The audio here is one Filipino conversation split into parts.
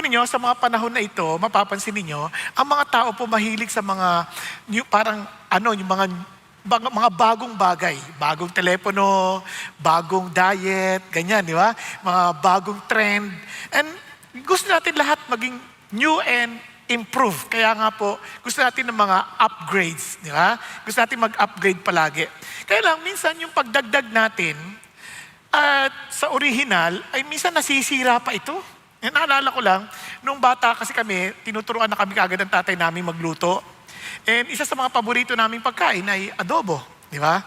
ninyo, sa mga panahon na ito, mapapansin ninyo, ang mga tao po mahilig sa mga parang yung mga bagong bagay. Bagong telepono, bagong diet, ganyan, di ba? Mga bagong trend. And gusto natin lahat maging new and improve. Kaya nga po, gusto natin ng mga upgrades, di ba? Gusto natin mag-upgrade palagi. Kaya lang, minsan yung pagdagdag natin at sa original, ay minsan nasisira pa ito. Naalala ko lang, nung bata kasi kami, tinuturuan na kami kaagad ng tatay namin magluto. And isa sa mga paborito naming pagkain ay adobo, di ba?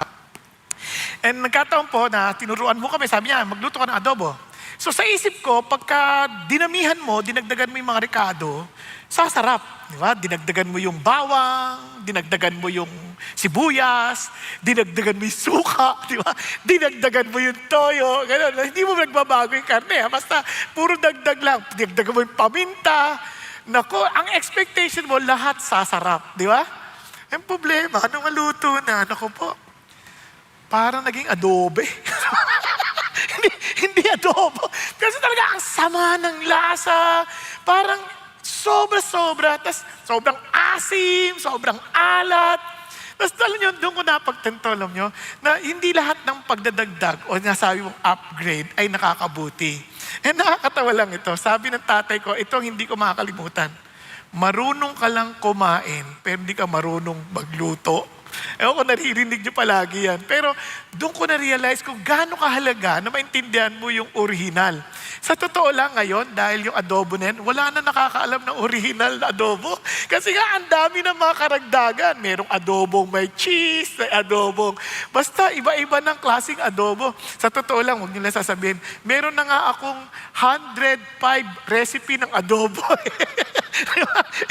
And nagkataon po na tinuruan mo kami, sabi niya, magluto ka ng adobo. So sa isip ko, pagka dinamihan mo, dinagdagan mo yung mga rekado, sasarap, di ba? Dinagdagan mo yung bawang, dinagdagan mo yung sibuyas, dinagdagan mo yung suka, di ba? Dinagdagan mo yung toyo, gano'n. Hindi mo nagbabago yung karne, ha? Basta puro dagdag lang. Dinagdagan mo yung paminta. Nako, ang expectation mo, lahat sasarap, di ba? Ang problema, nung maluto na, nako po, parang naging adobe. hindi adobo. Kasi talaga ang sama ng lasa. Parang sobra-sobra. Tapos sobrang asim, sobrang alat. Tapos alam nyo, doon ko napagtanto, alam nyo, na hindi lahat ng pagdadagdag o nasabi mong upgrade ay nakakabuti. And nakakatawa lang ito. Sabi ng tatay ko, ito hindi ko makakalimutan. Marunong ka lang kumain, pero hindi ka marunong magluto. Ewan ko, naririnig nyo palagi yan. Pero doon ko na-realize kung gaano kahalaga na maintindihan mo yung original. Sa totoo lang ngayon, dahil yung adobo na yan, wala na nakakaalam ng original na adobo. Kasi nga, ang dami ng mga karagdagan. Merong adobong may cheese, may adobong. Basta iba-iba ng klaseng adobo. Sa totoo lang, huwag nila sasabihin, meron na nga akong 105 recipe ng adobo.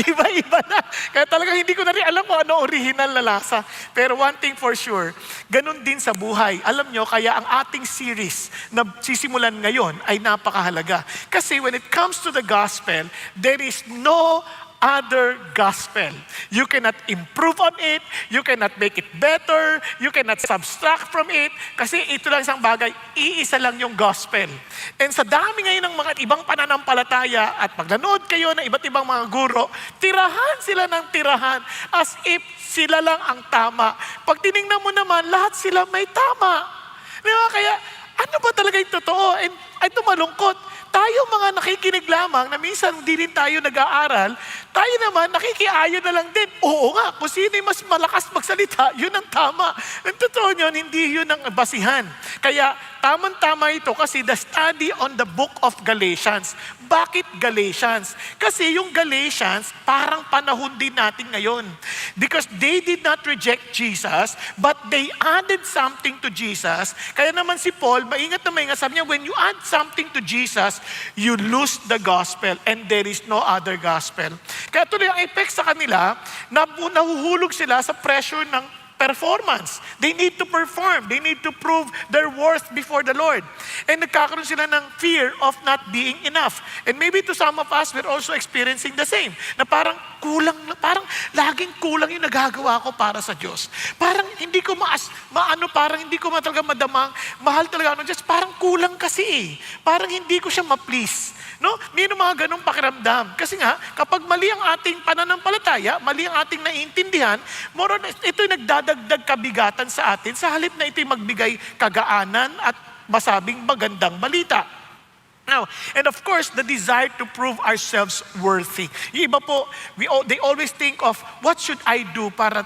Iba-iba na. Kaya talagang hindi ko na rin alam kung ano original na lasa. Pero one thing for sure, ganun din sa buhay. Alam nyo, kaya ang ating series na sisimulan ngayon ay napakahalaga. Kasi when it comes to the gospel, there is no other gospel. You cannot improve on it, you cannot make it better, you cannot subtract from it, kasi ito lang isang bagay, iisa lang yung gospel. And sa dami ngayon ng mga ibang pananampalataya at pag nanood kayo ng iba't ibang mga guro, tirahan sila ng tirahan as if sila lang ang tama. Pag tinignan mo naman, lahat sila may tama. Di ba? Kaya ano ba talaga yung totoo? And ito malungkot. Tayo mga nakikinig lamang na minsan hindi rin tayo nag-aaral, tayo naman nakikiayon na lang din. Oo nga, kung sino yung mas malakas magsalita, yun ang tama. Ang totoo yun, hindi yun ang basihan. Kaya tamang-tama ito kasi the study on the book of Galatians. Bakit Galatians? Kasi yung Galatians, parang panahon din natin ngayon. Because they did not reject Jesus, but they added something to Jesus. Kaya naman si Paul, maingat na maingat, sabi niya, when you add something to Jesus, you lose the gospel and there is no other gospel. Kaya tuloy ang effect sa kanila, nahuhulog sila sa pressure ng performance. They need to perform. They need to prove their worth before the Lord. And nagkakaroon sila ng fear of not being enough. And maybe to some of us, we're also experiencing the same. Na parang kulang, parang laging kulang yung nagagawa ko para sa Diyos. Parang hindi ko parang hindi ko talaga madamang, mahal talaga ng Diyos. Parang kulang kasi eh. Parang hindi ko siya ma-please. No? Mayroon mga ganong pakiramdam. Kasi nga, kapag mali ang ating pananampalataya, mali ang ating naiintindihan, more on, ito'y nagdadagdag kabigatan sa atin sa halip na ito'y magbigay kagaanan at masabing magandang balita. Now, and of course, the desire to prove ourselves worthy. Yung iba po, they always think of, what should I do para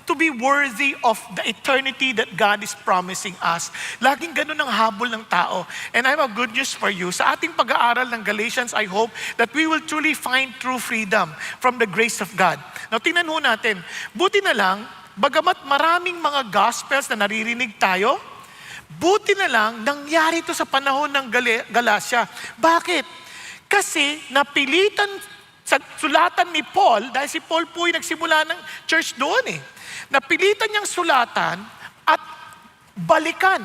to be worthy of the eternity that God is promising us. Laging ganun ang habol ng tao. And I have a good news for you. Sa ating pag-aaral ng Galatians, I hope that we will truly find true freedom from the grace of God. Now, tingnan ho natin. Buti na lang, bagamat maraming mga gospels na naririnig tayo, buti na lang, nangyari ito sa panahon ng Galacia. Bakit? Kasi napilitan sa sulatan ni Paul, dahil si Paul po yung nagsimula ng church doon eh. Napilitan niyang sulatan at balikan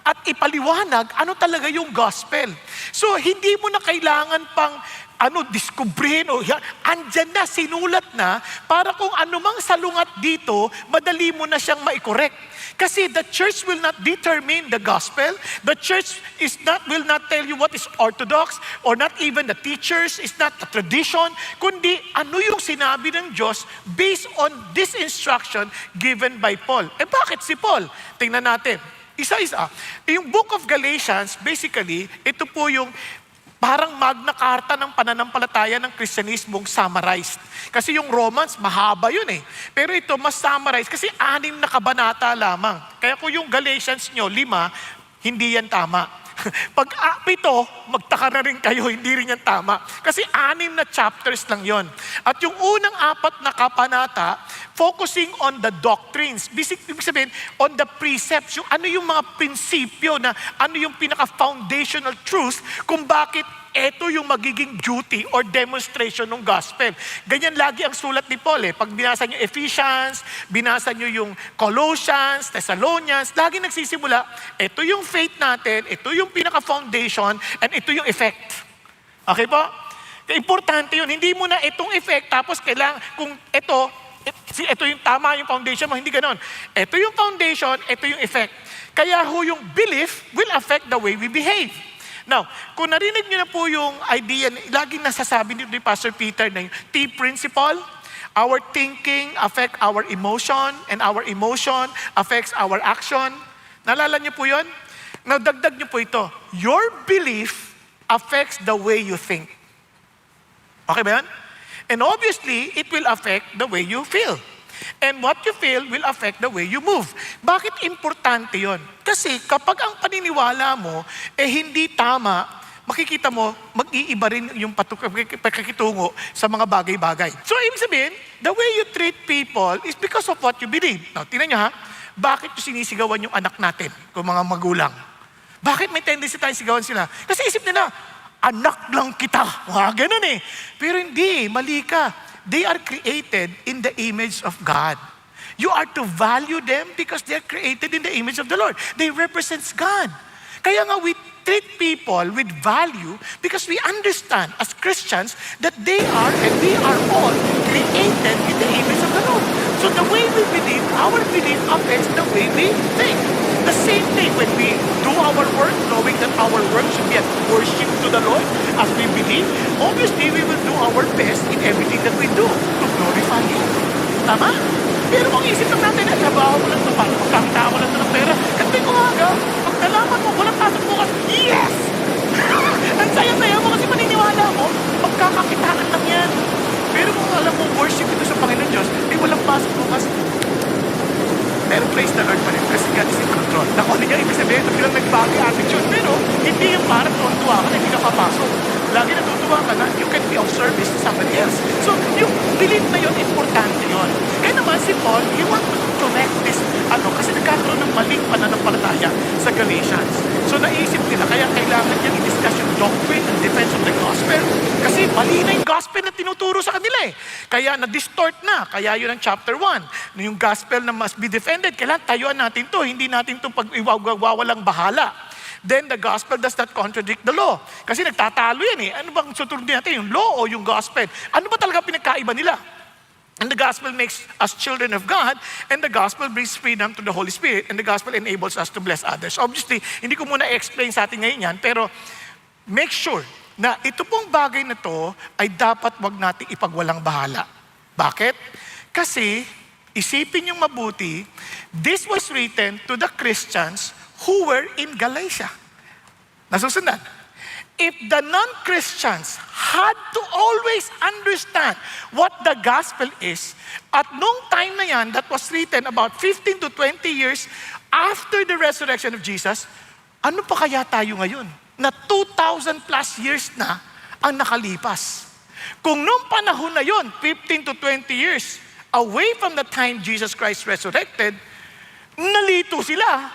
at ipaliwanag ano talaga yung gospel. So, hindi mo na kailangan pang diskubrihin o yan. Andyan na, sinulat na, para kung anumang salungat dito, madali mo na siyang maikorek. Kasi the church will not determine the gospel. The church will not tell you what is orthodox, or not even the teachers, it's not the tradition, kundi ano yung sinabi ng Diyos based on this instruction given by Paul. Bakit si Paul? Tingnan natin. Isa-isa. Yung book of Galatians, basically, ito po yung parang Magna Carta ng pananampalataya ng Kristyanismong summarized. Kasi yung Romans, mahaba yun eh. Pero ito, mas summarized kasi 6 na kabanata lamang. Kaya kung yung Galatians nyo, 5, hindi yan tama. Pag 7, magtaka na rin kayo, hindi rin yan tama. Kasi 6 na chapters lang yon. At yung unang 4 na kabanata, focusing on the doctrines. Ibig sabihin, on the precepts. Yung ano yung mga prinsipyo na ano yung pinaka-foundational truth kung bakit ito yung magiging duty or demonstration ng gospel. Ganyan lagi ang sulat ni Paul eh. Pag binasa nyo Ephesians, binasa nyo yung Colossians, Thessalonians, lagi nagsisimula, ito yung faith natin, ito yung pinaka-foundation, and ito yung effect. Okay po? Importante yun. Hindi mo na itong effect, tapos kailangan, kung ito yung tama yung foundation mo, hindi ganon. Ito yung foundation, ito yung effect. Kaya yung belief will affect the way we behave. Now, kung narinig niyo na po yung idea, laging nasasabi ni Pastor Peter na yung T principle, our thinking affect our emotion, and our emotion affects our action. Naalala niyo po yun? Now, dagdag niyo po ito. Your belief affects the way you think. Okay ba yan? And obviously, it will affect the way you feel. And what you feel will affect the way you move. Bakit importante yon? Kasi kapag ang paniniwala mo hindi tama, makikita mo, mag-iiba rin yung pagkakitungo sa mga bagay-bagay. So, ibig sabihin, the way you treat people is because of what you believe. Now, tingnan nyo ha, bakit yung sinisigawan yung anak natin, kung mga magulang? Bakit may tendency tayong sigawan sila? Kasi isip nila, anak lang kita. Ganun eh. Pero hindi, mali ka. They are created in the image of God. You are to value them because they are created in the image of the Lord. They represent God. Kaya nga we treat people with value because we understand as Christians that they are and we are all created in the image of the Lord. So the way we believe, our belief affects the way we think. The same thing when we do our work, knowing that our work should be at worship to the Lord as we believe, obviously we will do our best in everything that we do to glorify Him. Tama? Pero kung isip lang natin, trabaho mo lang ito, paano magkakita mo lang ito ng pera, at may umaga, pag nalaman mo, walang pasok bukas, yes! Ang saya-saya mo kasi maniniwala mo, magkakakitaan lang yan. Pero kung alam mo, worship ito sa Panginoon Diyos, walang pasok bukas, pero praise the Lord pa rin kasi God is in control. Naku, hindi niya ibig sabihin na bilang nagbago yung attitude. Pero hindi yung parang tuwa ka na hindi ka papasok. Lagi natutuwa ka na you can be of service to somebody else. So, yung belief na yun, importante yun. Kaya naman si Paul, he want to correct this, kasi nagkakaroon ng maling pananampalataya sa Galatians. So, naisip nila, kaya kailangan niya i-discuss yung doctrine and defense of the gospel. Kasi mali na yung gospel na tinuturo sa kanila eh. Kaya na-distort na. Kaya yun ang chapter 1. Yung gospel na must be defended, kailangan tayuan natin to. Hindi natin to pag-iwawalang bahala. Then the gospel does not contradict the law. Kasi nagtatalo yan eh. Ano bang susunod natin? Yung law o yung gospel? Ano ba talaga pinagkaiba nila? And the gospel makes us children of God, and the gospel brings freedom to the Holy Spirit, and the gospel enables us to bless others. Obviously, hindi ko muna explain sa atin ngayon yan, pero make sure na ito pong bagay na to ay dapat wag nating ipagwalang bahala. Bakit? Kasi, isipin yung mabuti, this was written to the Christians who were in Galatia. Nasusundan? If the non-Christians had to always understand what the gospel is, at nung time na yan, that was written about 15 to 20 years after the resurrection of Jesus, ano pa kaya tayo ngayon? Na 2,000 plus years na ang nakalipas. Kung nung panahon na yon, 15 to 20 years away from the time Jesus Christ resurrected, nalito sila.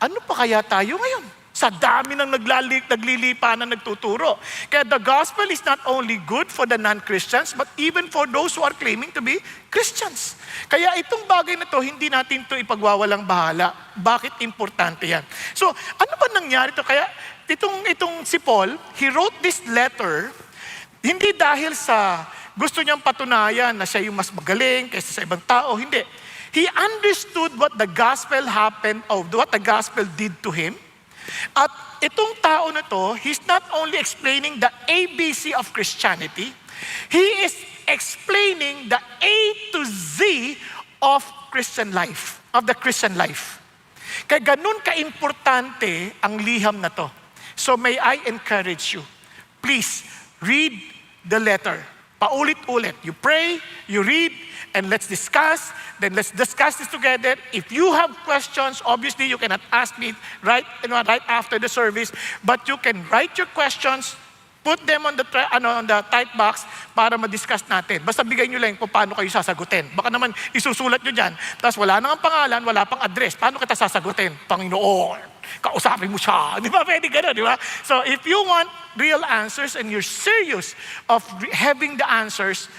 Ano pa kaya tayo ngayon? Sa dami ng naglilipa na nagtuturo. Kaya the gospel is not only good for the non-Christians, but even for those who are claiming to be Christians. Kaya itong bagay na to, hindi natin to ipagwawalang bahala. Bakit importante yan? So, ano ba nangyari to? Kaya itong si Paul, he wrote this letter, hindi dahil sa gusto niyang patunayan na siya yung mas magaling kaysa sa ibang tao. Hindi. He understood what the gospel happened, or what the gospel did to him. At itong tao na to, he's not only explaining the ABC of Christianity, he is explaining the A to Z of Christian life, of the Christian life. Kaya ganun ka-importante ang liham na to. So may I encourage you, please read the letter. Paulit-ulit. You pray, you read, and let's discuss. Then let's discuss this together. If you have questions, obviously you cannot ask me right after the service, but you can write your questions, put them on the type box para ma-discuss natin. Basta bigay nyo lang kung paano kayo sasagutin. Baka naman isusulat nyo dyan, tapos wala nang pangalan, wala pang address. Paano kita sasagutin? Panginoon, kausapin mo siya. Di ba? Pwede gano'n, di ba? So if you want real answers and you're serious of having the answers,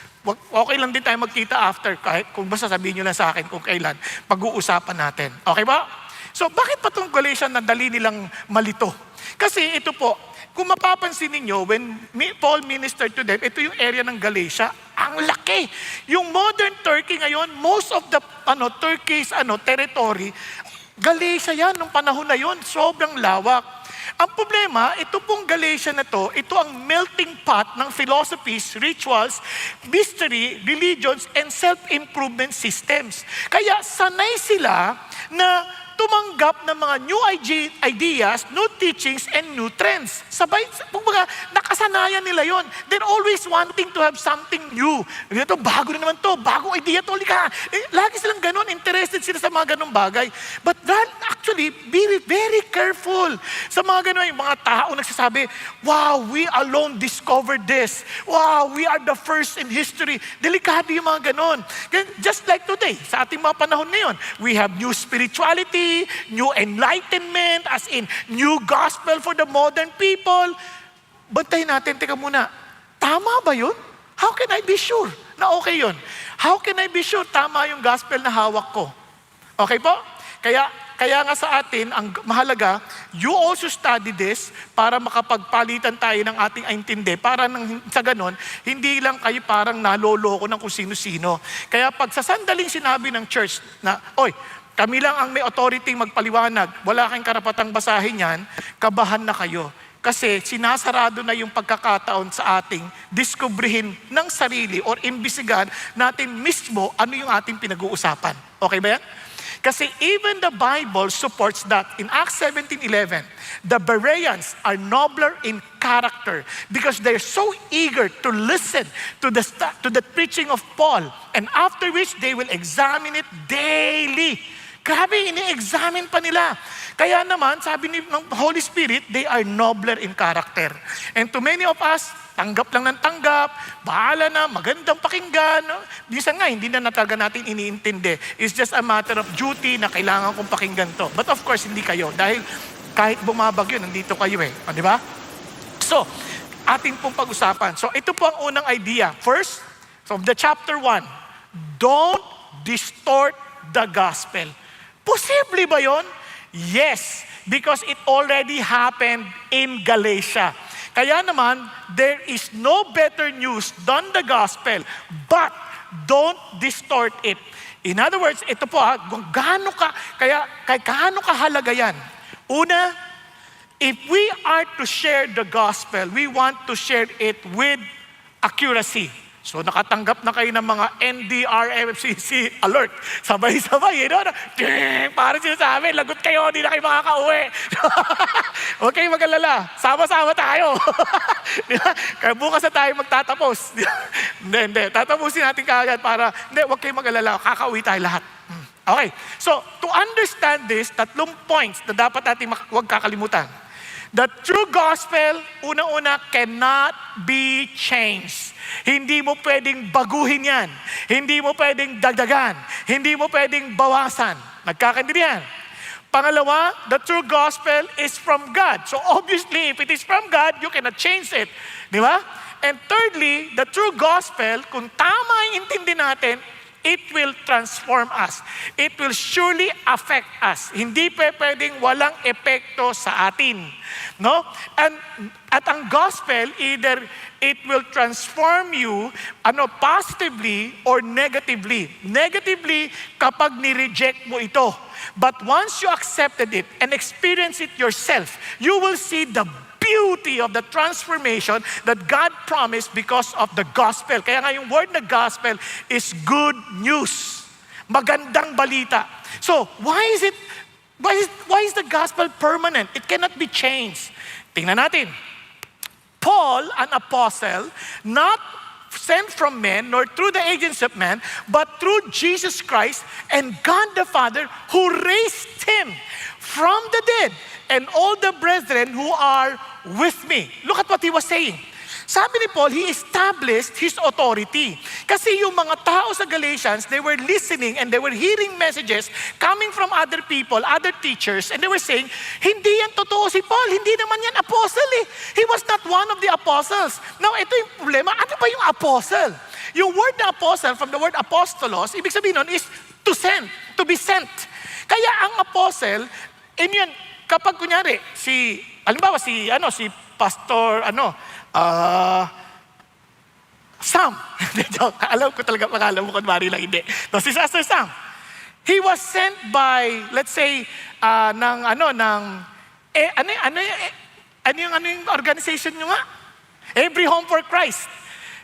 okay lang din tayo magkita after, kahit kung basta sabihin nyo lang sa akin kung kailan, pag-uusapan natin. Okay ba? So bakit pa itong Galatians na dali nilang malito? Kasi ito po, kung mapapansin ninyo, when Paul ministered to them, ito yung area ng Galatia, ang laki. Yung modern Turkey ngayon, most of the Turkey's territory, Galatia yan, nung panahon na yon, sobrang lawak. Ang problema, ito pong Galatia na to, ito ang melting pot ng philosophies, rituals, mystery, religions, and self-improvement systems. Kaya sanay sila na tumanggap ng mga new ideas, new teachings, and new trends. Sabay, kumbaga, nakasanayan nila yon. They're always wanting to have something new. Ito, bago na naman to, bagong idea to, lika. Lagi silang ganun, interested sila sa mga ganung bagay. But actually, be very careful sa mga ganun. Yung mga tao nagsasabi, wow, we alone discovered this. Wow, we are the first in history. Delikado yung mga ganun. Just like today, sa ating mga panahon ngayon, we have new spirituality, new enlightenment, as in new gospel for the modern people. Bantayin natin, teka muna, tama ba yun? How can I be sure na okay yun? How can I be sure tama yung gospel na hawak ko? Okay po? Kaya nga sa atin, ang mahalaga, you also study this para makapagpalitan tayo ng ating intindi. Para sa ganon, hindi lang kayo parang naloloko ng kung sino-sino. Kaya pag sa sandaling sinabi ng church na, oy, kami lang ang may authority magpaliwanag, wala kayong karapatang basahin yan, kabahan na kayo. Kasi sinasarado na yung pagkakataon sa ating diskubrihin ng sarili or imbisigan natin mismo ano yung ating pinag-uusapan. Okay ba yan? Kasi even the Bible supports that. In Acts 17:11, the Bereans are nobler in character because they're so eager to listen to the preaching of Paul, and after which they will examine it daily. Grabe, ini-examine pa nila. Kaya naman, sabi ng Holy Spirit, they are nobler in character. And to many of us, tanggap lang ng tanggap, bahala na, magandang pakinggan. Minsan nga, hindi na talaga natin iniintindi. It's just a matter of duty na kailangan kong pakinggan to. But of course, hindi kayo. Dahil kahit bumabagyo, nandito kayo eh. O, di ba? So, ating pong pag-usapan. So, ito po ang unang idea. First, from the chapter 1, don't distort the gospel. Posible ba yon? Yes, because it already happened in Galatia. Kaya naman, there is no better news than the gospel, but don't distort it. In other words, ito po gaano kahalaga yan. Una, if we are to share the gospel, we want to share it with accuracy. So nakatanggap na kayo ng mga NDRFCC alert. Sabay-sabay, parang sinasabi, lagot kayo, hindi na kayo makakauwi. Okay, mag-alala. Sama-sama tayo. Kaya bukas na tayo magtatapos. Hindi. Tatapusin natin kaagad para, huwag kayo mag-alala. Kakauwi tayo lahat. Okay, so to understand this, 3 points na dapat natin huwag kakalimutan. The true gospel, una-una, cannot be changed. Hindi mo pwedeng baguhin yan. Hindi mo pwedeng dagdagan. Hindi mo pwedeng bawasan. Nagkakaintindihan? Pangalawa, the true gospel is from God. So obviously, if it is from God, you cannot change it. Di ba? And thirdly, the true gospel, kung tama ang intindi natin, it will transform us. It will surely affect us. Hindi pwedeng walang epekto sa atin. No? At ang gospel, either it will transform you positively or negatively. Negatively, kapag ni-reject mo ito. But once you accepted it and experience it yourself, you will see the beauty of the transformation that God promised because of the gospel. Kaya nga yung word na gospel is good news. Magandang balita. So, why is the gospel permanent? It cannot be changed. Tingnan natin. Paul, an apostle, not sent from men, nor through the agency of man, but through Jesus Christ and God the Father who raised him from the dead, and all the brethren who are with me. Look at what he was saying. Sabi ni Paul, he established his authority. Kasi yung mga tao sa Galatians, they were listening and they were hearing messages coming from other people, other teachers, and they were saying, hindi yan totoo si Paul, hindi naman yan apostle eh. He was not one of the apostles. Now, ito yung problema, ano ba yung apostle? Yung word na apostle, from the word apostolos, ibig sabihin nun is to send, to be sent. Kaya ang apostle, yun, kapag kunyari, halimbawa si Pastor, Sam. Alam ko talaga pangalan mo, kunwari lang hindi. No, si Pastor Sam. He was sent by, let's say, yung organization nyo nga? Every Home for Christ.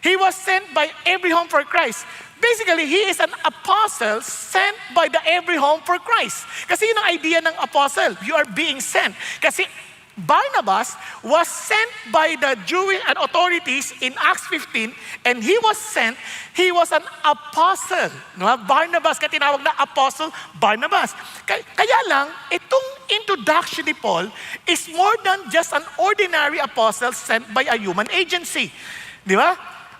He was sent by Every Home for Christ. Basically, he is an apostle sent by the Every Home for Christ. Kasi yun ang idea ng apostle. You are being sent. Kasi Barnabas was sent by the Jewish authorities in Acts 15, and he was an apostle. No? Barnabas, kaya tinawag na apostle Barnabas. Kaya lang, itong introduction ni Paul is more than just an ordinary apostle sent by a human agency. Di ba?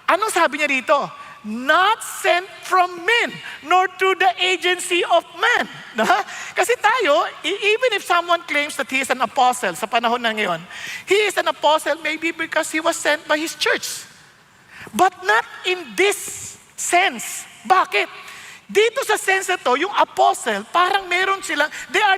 Anong sabi niya dito? Not sent from men, nor through the agency of man. No? Kasi tayo, even if someone claims that he is an apostle sa panahon na ngayon, he is an apostle maybe because he was sent by his church. But not in this sense. Bakit? Dito sa sense na to, yung apostle, parang meron silang, they are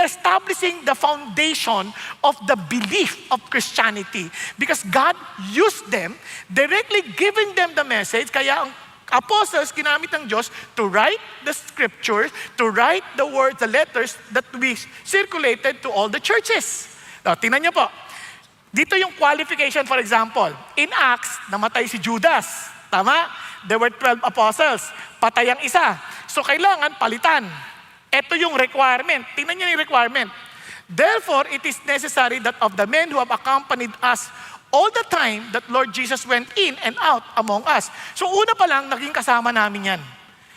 establishing the foundation of the belief of Christianity. Because God used them, directly giving them the message, kaya ang apostles, ginamit ng Diyos to write the scriptures, to write the words, the letters that we circulated to all the churches. Now, tingnan niyo po. Dito yung qualification, for example. In Acts, namatay si Judas. Tama? There were 12 apostles. Patay ang isa. So, kailangan palitan. Ito yung requirement. Tingnan niyo yung requirement. Therefore, it is necessary that of the men who have accompanied us all the time that Lord Jesus went in and out among us. So, una pa lang, naging kasama namin yan.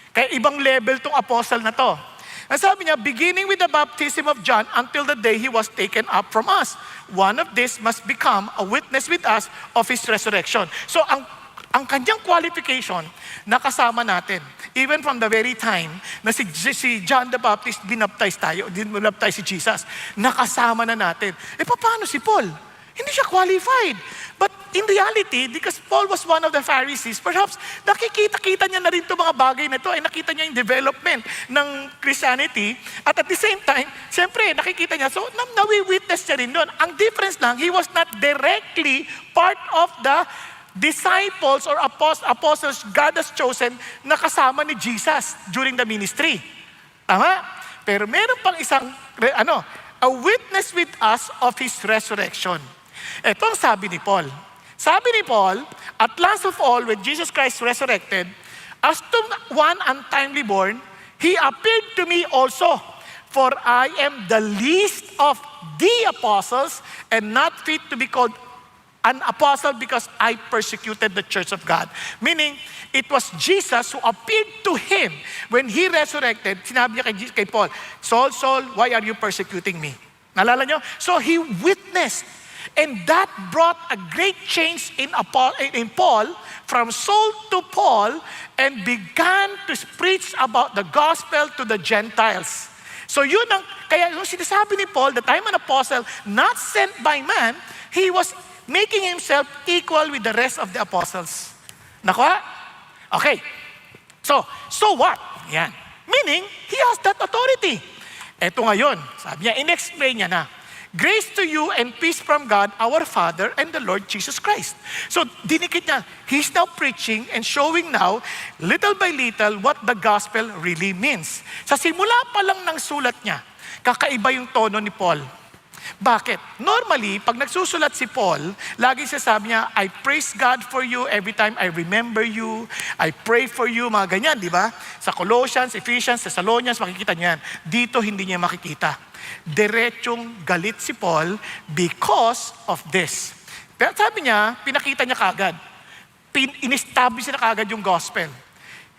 Kaya ibang level tong apostle na to. Ang sabi niya, beginning with the baptism of John until the day he was taken up from us. One of these must become a witness with us of his resurrection. So, ang kanyang qualification, nakasama natin. Even from the very time na si John the Baptist binaptize si Jesus, nakasama na natin. Paano si Paul? Hindi siya qualified. But in reality, because Paul was one of the Pharisees, perhaps nakikita-kita niya na rin itong mga bagay na ito, ay nakita niya yung development ng Christianity, at the same time, siyempre, nakikita niya, so nawi-witness niya rin doon. Ang difference lang, he was not directly part of the disciples or apostles God has chosen na kasama ni Jesus during the ministry. Tama? Pero meron pang isang, a witness with us of His resurrection. Ito ang sabi ni Paul. Sabi ni Paul, at last of all, when Jesus Christ resurrected, as to one untimely born, He appeared to me also, for I am the least of the apostles and not fit to be called an apostle because I persecuted the church of God. Meaning, it was Jesus who appeared to him when he resurrected. Sinabi niya kay Paul, Saul, Saul, why are you persecuting me? Nalala niyo? So he witnessed. And that brought a great change in Paul, from Saul to Paul, and began to preach about the gospel to the Gentiles. So yun ang, kaya yung sinasabi ni Paul that I'm an apostle not sent by man, he was making himself equal with the rest of the apostles. Nakuha? Okay. So what? Yan. Meaning, he has that authority. Eto ngayon, sabi niya, in-explain niya na, grace to you and peace from God, our Father, and the Lord Jesus Christ. So, dinikit niya, he's now preaching and showing now, little by little, what the gospel really means. Sa simula pa lang ng sulat niya, kakaiba yung tono ni Paul. Bakit? Normally, pag nagsusulat si Paul, lagi sasabi niya, I praise God for you every time I remember you, I pray for you, mga ganyan, di ba? Sa Colossians, Ephesians, Thessalonians, makikita niyan. Dito, hindi niya makikita. Diretsong galit si Paul because of this. Pero sabi niya, pinakita niya kagad. In-establish niya kagad yung gospel.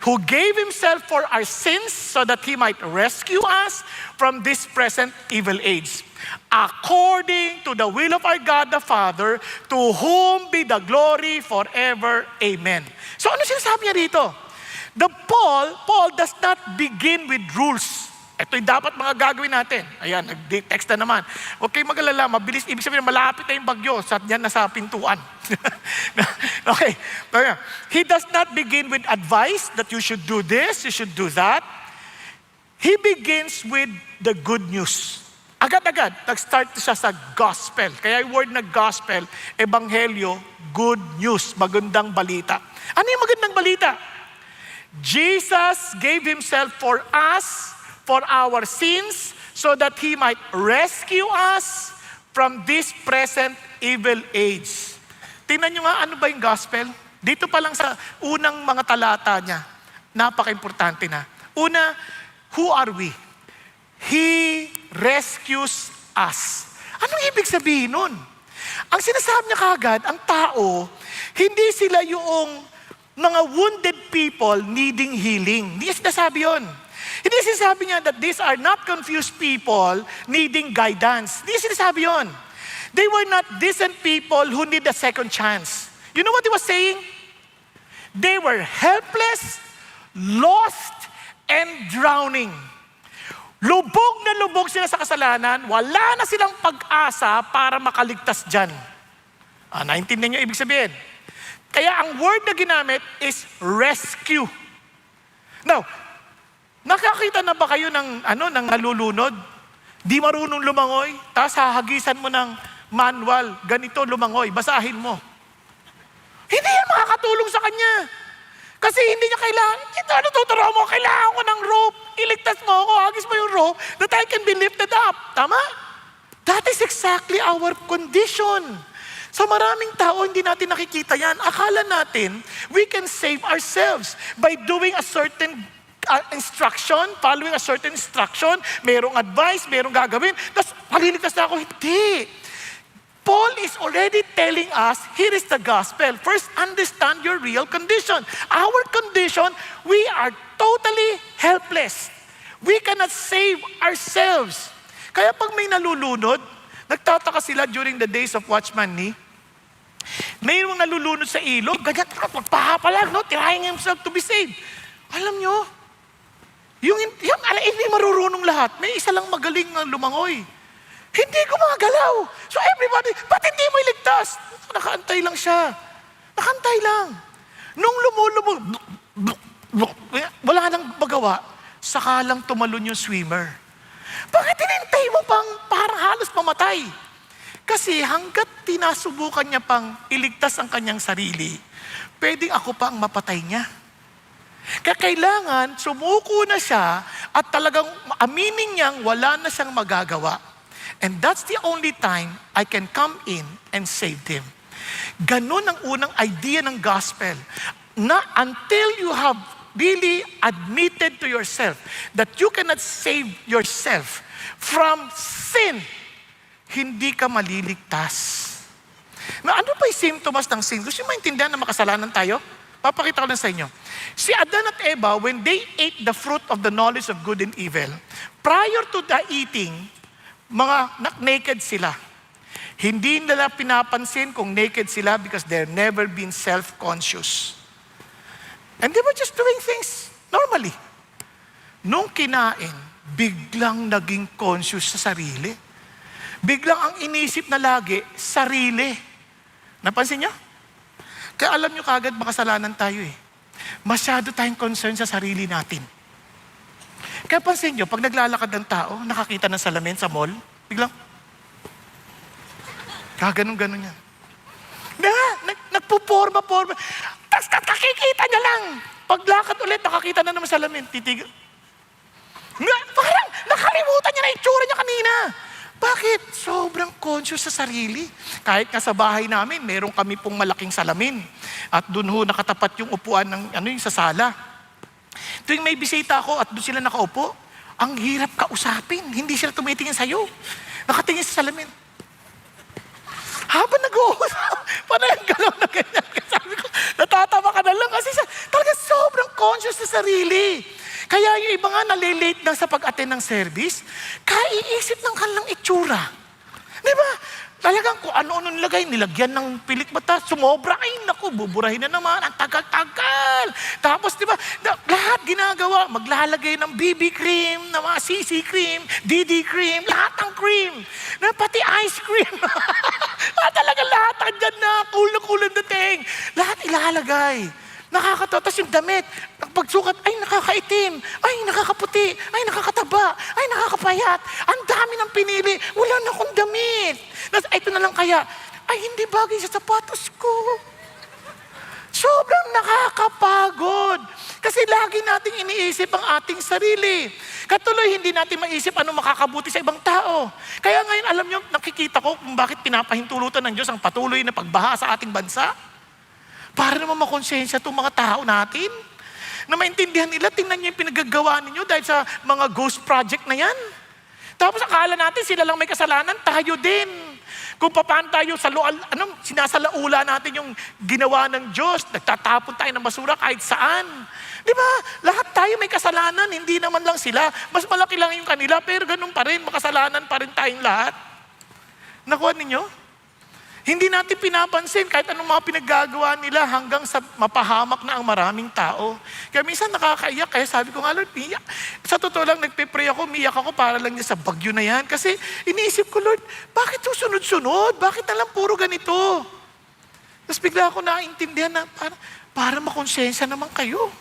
Who gave himself for our sins so that he might rescue us from this present evil age. According to the will of our God the Father, to whom be the glory forever. Amen. So ano sinasabi niya dito? Paul does not begin with rules. Ito'y dapat mga gagawin natin. Ayan, nag-text na naman. Huwag kayong mag-alala, mabilis. Ibig sabihin, malapit na yung bagyo. Yan nasa pintuan. Okay. He does not begin with advice that you should do this, you should do that. He begins with the good news. Agad-agad, nag-start siya sa gospel. Kaya yung word na gospel, ebanghelyo, good news, magandang balita. Ano yung magandang balita? Jesus gave himself for us, for our sins, so that He might rescue us from this present evil age. Tingnan nyo nga, ano ba yung gospel? Dito pa lang sa unang mga talata niya, napaka-importante na. Una, who are we? He rescues us. Anong ibig sabihin nun? Ang sinasabi niya kagad, ang tao, hindi sila yung mga wounded people needing healing. Hindi niya sinasabi yun. Hindi sinasabi niya that these are not confused people needing guidance. Hindi sinasabi yun. They were not decent people who need a second chance. You know what he was saying? They were helpless, lost, and drowning. Lubog na lubog sila sa kasalanan, wala na silang pag-asa para makaligtas dyan. Naintindihan niyo ibig sabihin? Kaya ang word na ginamit is rescue. Now, nakakita na ba kayo ng nalulunod? Di marunong lumangoy, tapos hahagisan mo ng manual, ganito lumangoy, basahin mo. Hindi yan makakatulong sa kanya. Kasi hindi niya kailangan, ano tuturo mo? Kailangan ko ng rope. Iligtas mo ako, hagis mo yung rope that I can be lifted up. Tama? That is exactly our condition. Sa maraming tao, hindi natin nakikita yan. Akala natin, we can save ourselves by doing a certain instruction, following a certain instruction, merong advice, merong gagawin, tapos maliligtas na ako. Hindi. Paul is already telling us, here is the gospel. First, understand your real condition. Our condition, we are totally helpless. We cannot save ourselves. Kaya pag may nalulunod, nagtataka sila during the days of Watchman Nee, mayroong nalulunod sa ilog, ganyan, magpahapalag, no? Trying himself to be saved. Alam nyo, hindi marurunong lahat. May isa lang magaling na lumangoy. Hindi gumagalaw. So everybody, ba't hindi mo iligtas? Nakaantay lang siya. Nakantay lang. Nung lumulubog, wala nang magawa, saka lang tumalon yung swimmer. Bakit hinintay mo pang parang halos mamatay? Kasi hanggat tinasubukan niya pang iligtas ang kanyang sarili, pwedeng ako pa ang mapatay niya. Kaya kailangan, sumuko na siya at talagang aminin niyang wala na siyang magagawa. And that's the only time I can come in and save him. Ganon ang unang idea ng gospel. Na until you have really admitted to yourself that you cannot save yourself from sin, hindi ka maliligtas. Na ano pa yung symptoms ng sin? Gusto nyo maintindihan na makasalanan tayo? Papakita ko lang sa inyo. Si Adan at Eva, when they ate the fruit of the knowledge of good and evil, prior to the eating, naked sila. Hindi nila pinapansin kung naked sila because they're never been self-conscious. And they were just doing things normally. Nung kinain, biglang naging conscious sa sarili. Biglang ang inisip na lagi, sarili. Napansin niyo? Kaya alam niyo kagad makasalanan tayo eh. Masyado tayong concern sa sarili natin. Kaya pansin niyo, pag naglalakad ng tao, nakakita ng salamin sa mall, biglang, kaganon-ganon yan. Nagpuporma. Tapos nakikita niya lang. Paglakad ulit, nakakita na naman salamin. Titigil. Parang nakalimutan niya na itsura niya kanina. Bakit? Sobrang conscious sa sarili. Kahit nga sa bahay namin, meron kami pong malaking salamin. At doon ho nakatapat yung upuan ng yung sa sala. Tuwing may bisita ako at doon sila nakaupo, ang hirap kausapin. Hindi sila tumitingin sa'yo. Nakatingin sa salamin. Habang nag-uusap, parang yung galaw na ganyan. Sabi ko, natatawa ka na lang kasi talaga sobrang conscious sa sarili. Kaya yung iba nga nalilate lang sa pag-attend ng service, kaiisip ng kanilang itsura. Di ba? Talagang kung ano-ano nilagyan ng pilik mata, sumobra, ay naku, buburahin na naman, ang tagal-tagal. Tapos di ba, lahat ginagawa, maglalagay ng BB cream, ng mga CC cream, DD cream, lahat ng cream. Na pati ice cream. Talaga lahat, andyan na, cool ang dating. Lahat ilalagay. Nakakatawa. Tapos yung damit, pagsukat, ay nakakaitim, ay nakakaputi, ay nakakataba, ay nakakapayat. Ang dami ng pinili, wala na akong damit. Tapos ito na lang kaya, ay hindi bagay sa sapatos ko. Sobrang nakakapagod. Kasi lagi nating iniisip ang ating sarili. Katuloy, hindi natin maisip ano makakabuti sa ibang tao. Kaya ngayon, alam nyo, nakikita ko kung bakit pinapahintulutan ng Diyos ang patuloy na pagbaha sa ating bansa. Para naman makonsensya itong mga tao natin. Na maintindihan nila, tingnan niyo yung pinagagawa ninyo dahil sa mga ghost project na yan. Tapos akala natin sila lang may kasalanan, tayo din. Kung paano tayo sinasalaula natin yung ginawa ng Diyos, nagtatapon tayo ng basura kahit saan. Di ba? Lahat tayo may kasalanan, hindi naman lang sila. Mas malaki lang yung kanila, pero ganun pa rin, makasalanan pa rin tayong lahat. Nakuha ninyo? Hindi natin pinapansin kahit anong mga pinaggagawa nila hanggang sa mapahamak na ang maraming tao. Kaya minsan nakakaiyak, kaya sabi ko nga, Lord, miyak. Sa totoo lang, nagpe-pray ako, miyak ako para lang sa bagyo na yan. Kasi iniisip ko, Lord, bakit susunod-sunod? Bakit na lang puro ganito? Tapos bigla ako naintindihan na para makonsensya naman kayo.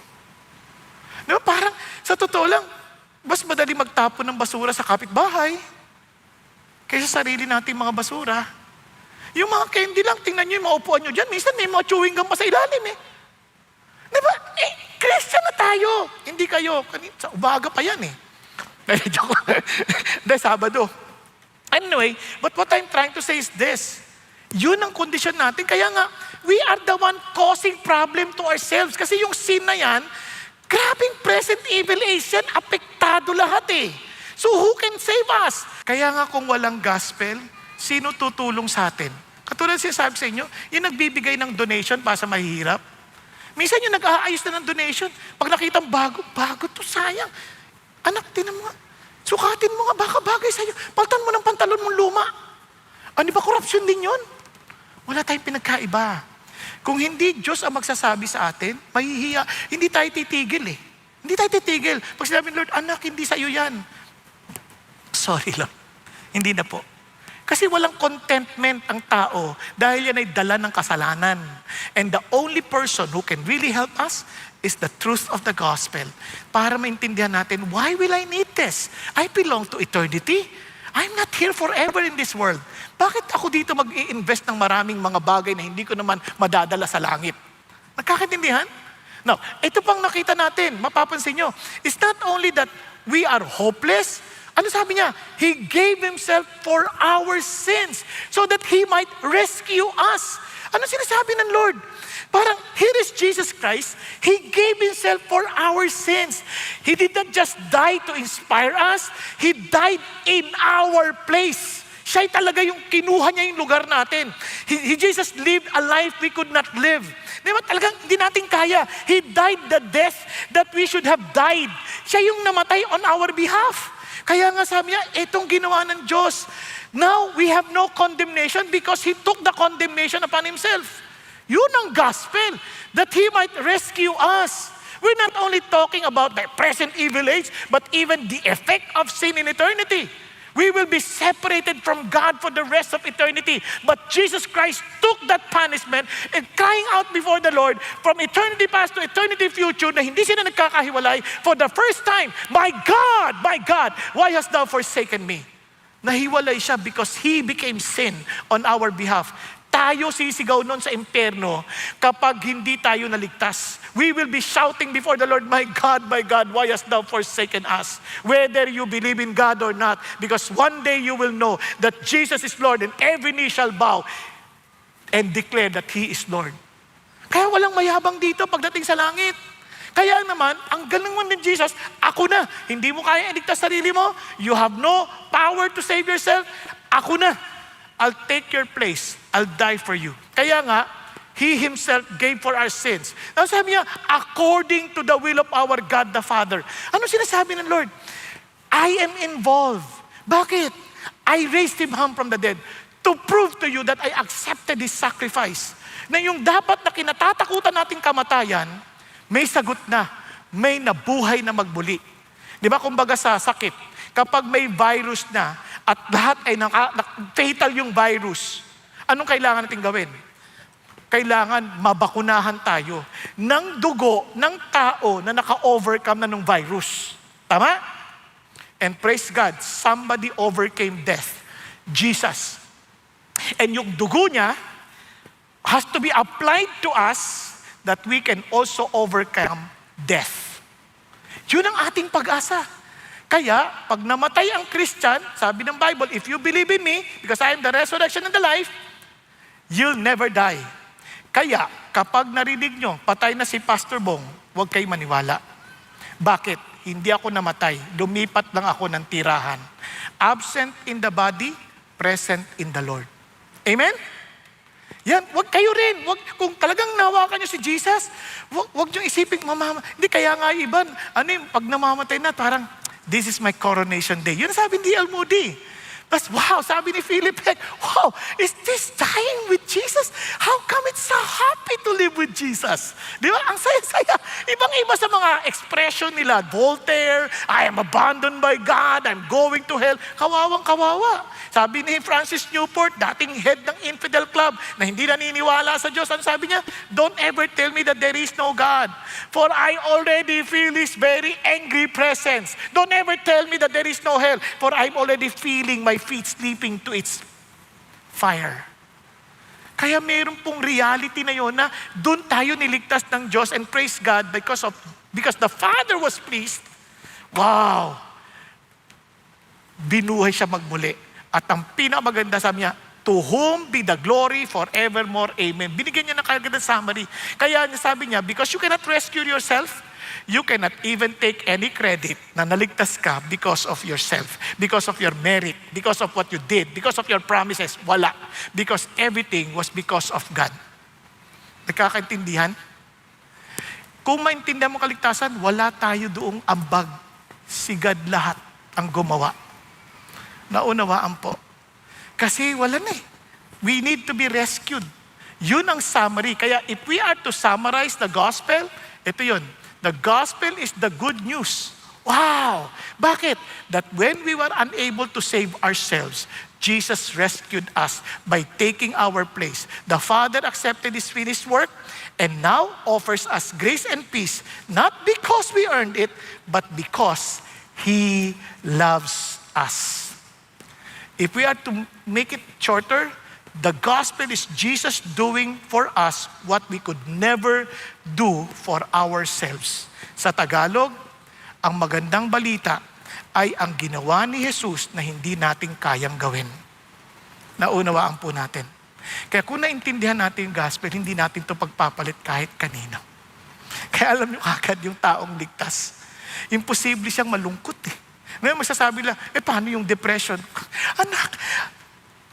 Diba? Parang, sa totoo lang, mas madali magtapon ng basura sa kapitbahay kaysa sarili natin mga basura. Yung mga candy lang, tingnan nyo yung mga upuan nyo dyan. Minsan may mga chewing gum pa sa ilalim eh. Diba? Christian na tayo. Hindi kayo. Sa umaga pa yan eh. Dahil Sabado. Anyway, but what I'm trying to say is this. Yun ang kondisyon natin. Kaya nga, we are the one causing problem to ourselves. Kasi yung sin na yan, grabing present evil age yan, apektado lahat eh. So who can save us? Kaya nga kung walang gospel, sino tutulong sa atin? Katulad sinasabi sa inyo, yung nagbibigay ng donation para sa mahihirap. Minsan yung nag-aayos na ng donation, pag nakita bago to, sayang. Anak, tinan mo nga. Sukatin mo nga, baka bagay sa'yo. Paltan mo ng pantalon mong luma. Ano ba, korupsyon din yun? Wala tayong pinagkaiba. Kung hindi Diyos ang magsasabi sa atin, mahihiya, hindi tayo titigil eh. Hindi tayo titigil. Pag sinabi, Lord, anak, hindi sa'yo yan. Sorry lang. Hindi na po. Kasi walang contentment ang tao dahil yan ay dala ng kasalanan. And the only person who can really help us is the truth of the gospel. Para maintindihan natin, why will I need this? I belong to eternity. I'm not here forever in this world. Bakit ako dito mag-i-invest ng maraming mga bagay na hindi ko naman madadala sa langit? Nagkakaintindihan? Now, ito pang nakita natin, mapapansin nyo, it's not only that we are hopeless. Ano sabi niya? He gave Himself for our sins so that He might rescue us. Ano sinasabi ng Lord? Parang, here is Jesus Christ. He gave Himself for our sins. He did not just die to inspire us. He died in our place. Siya'y talaga yung kinuha niya yung lugar natin. Jesus lived a life we could not live. Di ba? Talagang hindi natin kaya. He died the death that we should have died. Siya yung namatay on our behalf. Kaya nga sabi niya, itong ginawa ng Diyos. Now, we have no condemnation because He took the condemnation upon Himself. Yun ang gospel. That He might rescue us. We're not only talking about the present evil age, but even the effect of sin in eternity. We will be separated from God for the rest of eternity. But Jesus Christ took that punishment and crying out before the Lord from eternity past to eternity future na hindi sila nagkakahiwalay for the first time. My God, why hast thou forsaken me? Nahiwalay siya because He became sin on our behalf. Tayo sisigaw nun sa impyerno kapag hindi tayo naligtas. We will be shouting before the Lord, my God, why hast thou forsaken us? Whether you believe in God or not, because one day you will know that Jesus is Lord and every knee shall bow and declare that He is Lord. Kaya walang mayabang dito pagdating sa langit. Kaya naman, ang galing mo ni Jesus, ako na. Hindi mo kaya iligtas sarili mo. You have no power to save yourself. Ako na. I'll take your place. I'll die for you. Kaya nga, He Himself gave for our sins. Now sabi niya, according to the will of our God the Father. Ano sinasabi ng Lord? I am involved. Bakit? I raised Him from the dead to prove to you that I accepted His sacrifice. Na yung dapat na kinatatakutan nating kamatayan, may sagot na. May nabuhay na magmuli. Di ba kumbaga sa sakit, kapag may virus na, at lahat ay fatal yung virus, anong kailangan natin gawin? Kailangan mabakunahan tayo ng dugo ng tao na naka-overcome na ng virus. Tama? And praise God, somebody overcame death. Jesus. And yung dugo niya has to be applied to us that we can also overcome death. Yun ang ating pag-asa. Kaya, pag namatay ang Christian, sabi ng Bible, if you believe in me, because I am the resurrection and the life, you'll never die. Kaya, kapag narinig nyo, patay na si Pastor Bong, huwag kayo maniwala. Bakit? Hindi ako namatay. Lumipat lang ako ng tirahan. Absent in the body, present in the Lord. Amen? Yan, wag kayo rin. Wag, kung talagang nawakan nyo si Jesus, wag nyo isipin, hindi kaya nga iban. Ano yung pag namamatay na, parang, this is my coronation day. Yun sabi ni D.L. Moody. Tapos, wow, sabi ni Philip Heck, wow, is this dying with Jesus? How come it's so happy to live with Jesus? Di ba? Ang saya-saya. Ibang-iba sa mga expression nila. Voltaire, I am abandoned by God, I'm going to hell. Kawawang-kawawa. Sabi ni Francis Newport, dating head ng Infidel Club, na hindi naniniwala sa Diyos. Ano sabi niya? Don't ever tell me that there is no God. For I already feel His very angry presence. Don't ever tell me that there is no hell. For I'm already feeling my feet sleeping to its fire. Kaya meron pong reality na yun na doon tayo niligtas ng Diyos and praise God because the Father was pleased. Wow! Binuhay siya magmuli. At ang pinakamaganda sabi niya, to whom be the glory forevermore. Amen. Binigyan niya ng kagandang summary. Kaya sabi niya, because you cannot rescue yourself, you cannot even take any credit na naligtas ka because of yourself, because of your merit, because of what you did, because of your promises. Wala. Because everything was because of God. Nagkakaintindihan? Kung maintindihan mo kaligtasan, wala tayo doong ambag. Si God lahat ang gumawa. Naunawaan po. Kasi wala na eh. We need to be rescued. Yun ang summary. Kaya if we are to summarize the gospel, ito yun. The gospel is the good news. Wow! Bakit? That when we were unable to save ourselves, Jesus rescued us by taking our place. The Father accepted His finished work and now offers us grace and peace, not because we earned it, but because He loves us. If we are to make it shorter, the gospel is Jesus doing for us what we could never do for ourselves. Sa Tagalog, ang magandang balita ay ang ginawa ni Jesus na hindi natin kayang gawin. Naunawaan po natin. Kaya kung naintindihan natin yung gospel, hindi natin ito pagpapalit kahit kanino. Kaya alam niyo agad yung taong ligtas. Imposible siyang malungkot eh. Ngayon masasabi lang, paano yung depression? Anak,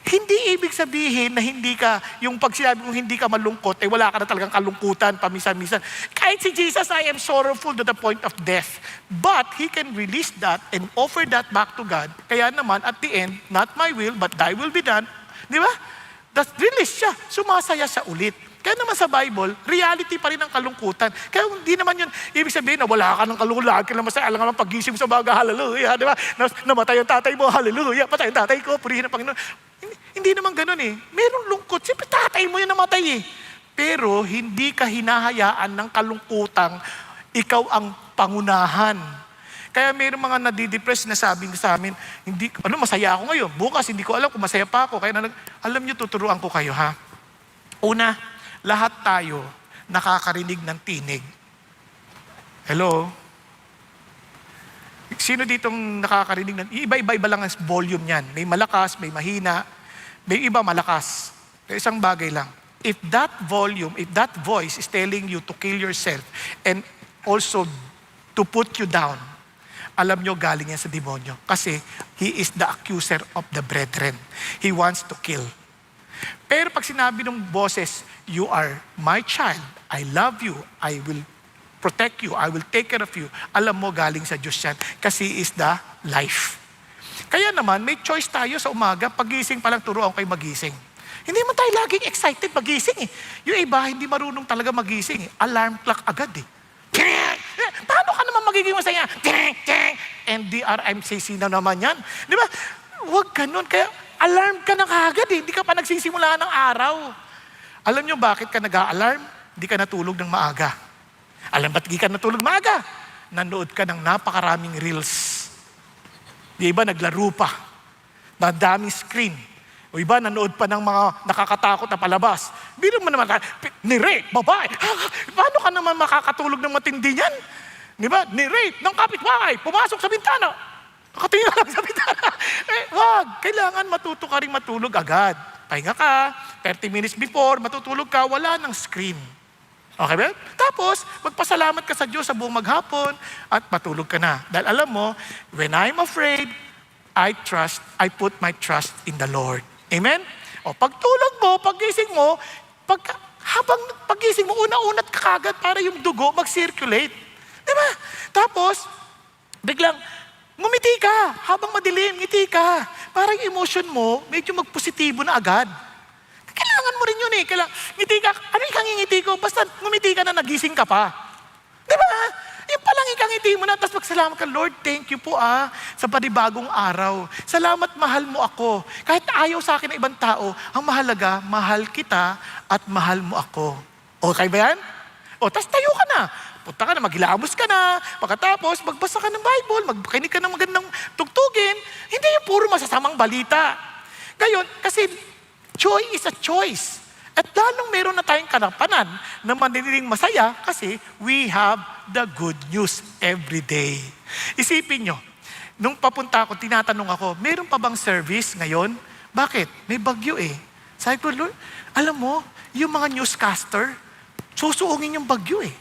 hindi ibig sabihin na hindi ka, yung pag sinabi mong hindi ka malungkot, wala ka na talagang kalungkutan, paminsan-minsan. Kahit si Jesus, I am sorrowful to the point of death. But He can release that and offer that back to God. Kaya naman, at the end, not my will, but thy will be done. Di ba? That's release siya. Sumasaya siya ulit. Kaya naman sa Bible, reality pa rin ang kalungkutan. Kaya hindi naman yun, ibig sabihin na wala ka ng kalungkutan, lagi ka lang masaya, alam ka naman pag-gising mo sa baga, hallelujah, di ba? Namatay ang tatay mo, hallelujah, patay ang tatay ko, purihin ang Panginoon. Hindi naman ganun eh. Merong lungkot. Siyempre tatay mo yung namatay eh. Pero hindi ka hinahayaan ng kalungkutang ikaw ang pangunahan. Kaya mayroong mga nadidepress na sabi sa amin, masaya ako ngayon. Bukas, hindi ko alam kung masaya pa ako. Kaya alam niyo, tuturuan ko kayo ha. Una, lahat tayo nakakarinig ng tinig. Hello? Sino ditong nakakarinig ng... Iba-iba lang ang volume niyan. May malakas, may mahina, may iba malakas. Pero isang bagay lang. If that voice is telling you to kill yourself and also to put you down, alam nyo galing yan sa demonyo. Kasi he is the accuser of the brethren. He wants to kill. Pero pag sinabi ng boses, you are my child, I love you, I will protect you, I will take care of you, alam mo galing sa Diyos yan. Kasi he is the life. Kaya naman, may choice tayo sa umaga, pagising pa lang turuan kayo magising. Hindi man tayo laging excited magising eh. Yung iba, hindi marunong talaga magising eh. Alarm clock agad eh. Paano ka naman magiging masaya? NDRMCC na naman yan. Di ba? Huwag ganun. Kaya alarm ka na kaagad eh. Hindi ka pa nagsisimula ng araw. Alam nyo bakit ka nag-a-alarm? Hindi ka natulog ng maaga. Alam ba't di ka natulog maaga? Nanood ka ng napakaraming reels. Di ba naglaro pa? Madaming screen. O iba, nanood pa ng mga nakakatakot na palabas. Biro mo naman, ni-rape, babae. Paano ka naman makakatulog ng matindi niyan? Di ba? Ni-rape ng kapitbahay, pumasok sa bintana. Nakatingin lang sa bintana. Wag, kailangan matuto ka rin matulog agad. Pahinga ka, 30 minutes before, matutulog ka, wala ng screen. Okay ba? Tapos, magpasalamat ka sa Diyos sa buong maghapon at matulog ka na. Dahil alam mo, when I'm afraid, I put my trust in the Lord. Amen? O pagtulog mo, pagising mo, habang pagising mo, una-unat ka kagad para yung dugo mag-circulate. Diba? Tapos, biglang, ngumiti ka. Habang madilim, ngiti ka. Para yung emotion mo, medyo magpositibo na agad. Kailangan mo rin yun eh. Ngiti ka. Ano yung ngingiti ko? Basta ngumiti ka na, nagising ka pa. Diba? Yung palang ikangiti mo na, tapos magsalamat ka, Lord, thank you po sa panibagong araw. Salamat, mahal mo ako. Kahit ayaw sa akin ng ibang tao, ang mahalaga, mahal kita at mahal mo ako. Okay ba yan? O, tapos tayo ka na. Punta ka na, maghilamos ka na. Pagkatapos, magbasa ka ng Bible, magkinig ka ng magandang tugtugin. Hindi yung puro masasamang balita. Ngayon, kasi joy is a choice. At lalong meron na tayong kanapanan na maniling masaya kasi we have the good news every day. Isipin nyo, nung papunta ako, tinatanong ako, meron pa bang service ngayon? Bakit? May bagyo eh. Sabi ko, Lord, alam mo, yung mga newscaster, susuungin yung bagyo eh.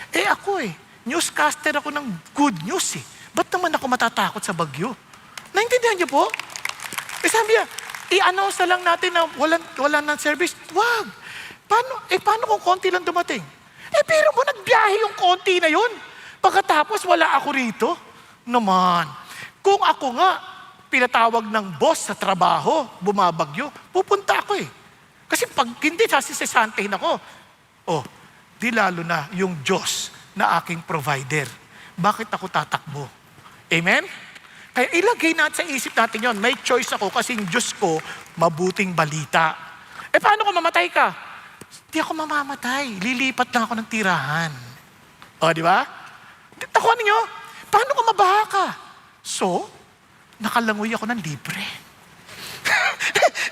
Eh ako newscaster ako ng good news eh. Ba't naman ako matatakot sa bagyo? Naintindihan niyo po? Eh sabi niya, i-announce na lang natin na wala ng service. Wag. Paano kung konti lang dumating? Pero mo nagbiyahe yung konti na yun. Pagkatapos wala ako rito. Naman. Kung ako nga, pinatawag ng boss sa trabaho, bumabagyo, pupunta ako eh. Kasi pag hindi, sasisantahin ako. Di lalo na yung Diyos na aking provider. Bakit ako tatakbo? Amen? Kaya ilagay natin sa isip natin yon. May choice ako kasi yung Diyos ko, mabuting balita. Paano kung mamatay ka? Di ako mamamatay. Lilipat lang ako ng tirahan. Di ba? Takuan ninyo, paano kung mabaha ka? So, nakalangoy ako ng libre.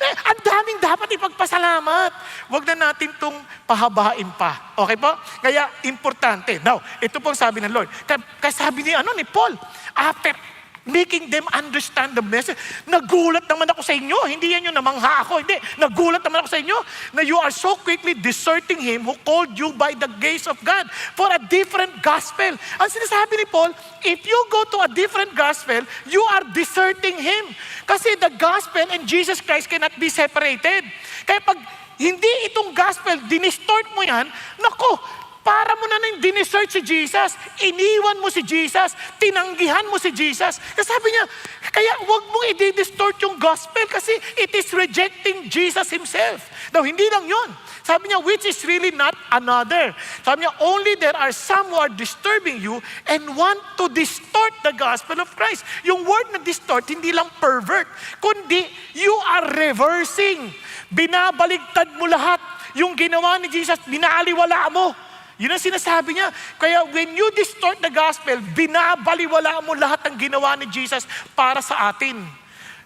Ang daming dapat ipagpasalamat. Huwag na natin itong pahabain pa. Okay po? Kaya, importante. Now, ito pong sabi ng Lord. Kaya sabi ni Paul, after making them understand the message. Nagulat naman ako sa inyo. Hindi yan yung namangha ako. Hindi. Nagulat naman ako sa inyo na you are so quickly deserting Him who called you by the grace of God for a different gospel. Ang sinasabi ni Paul, if you go to a different gospel, you are deserting Him. Kasi the gospel and Jesus Christ cannot be separated. Kaya pag hindi itong gospel, dinistort mo yan, nako, Para mo na nang dinesert si Jesus, iniwan mo si Jesus, tinanggihan mo si Jesus. Kasi sabi niya, kaya huwag mong i-distort yung gospel kasi it is rejecting Jesus Himself. Now, hindi lang yun. Sabi niya, which is really not another. Sabi niya, only there are some who are disturbing you and want to distort the gospel of Christ. Yung word na distort, hindi lang pervert, kundi you are reversing. Binabaligtad mo lahat. Yung ginawa ni Jesus, binaliwala mo. Yun ang sinasabi niya. Kaya when you distort the gospel, binabaliwala mo lahat ng ginawa ni Jesus para sa atin.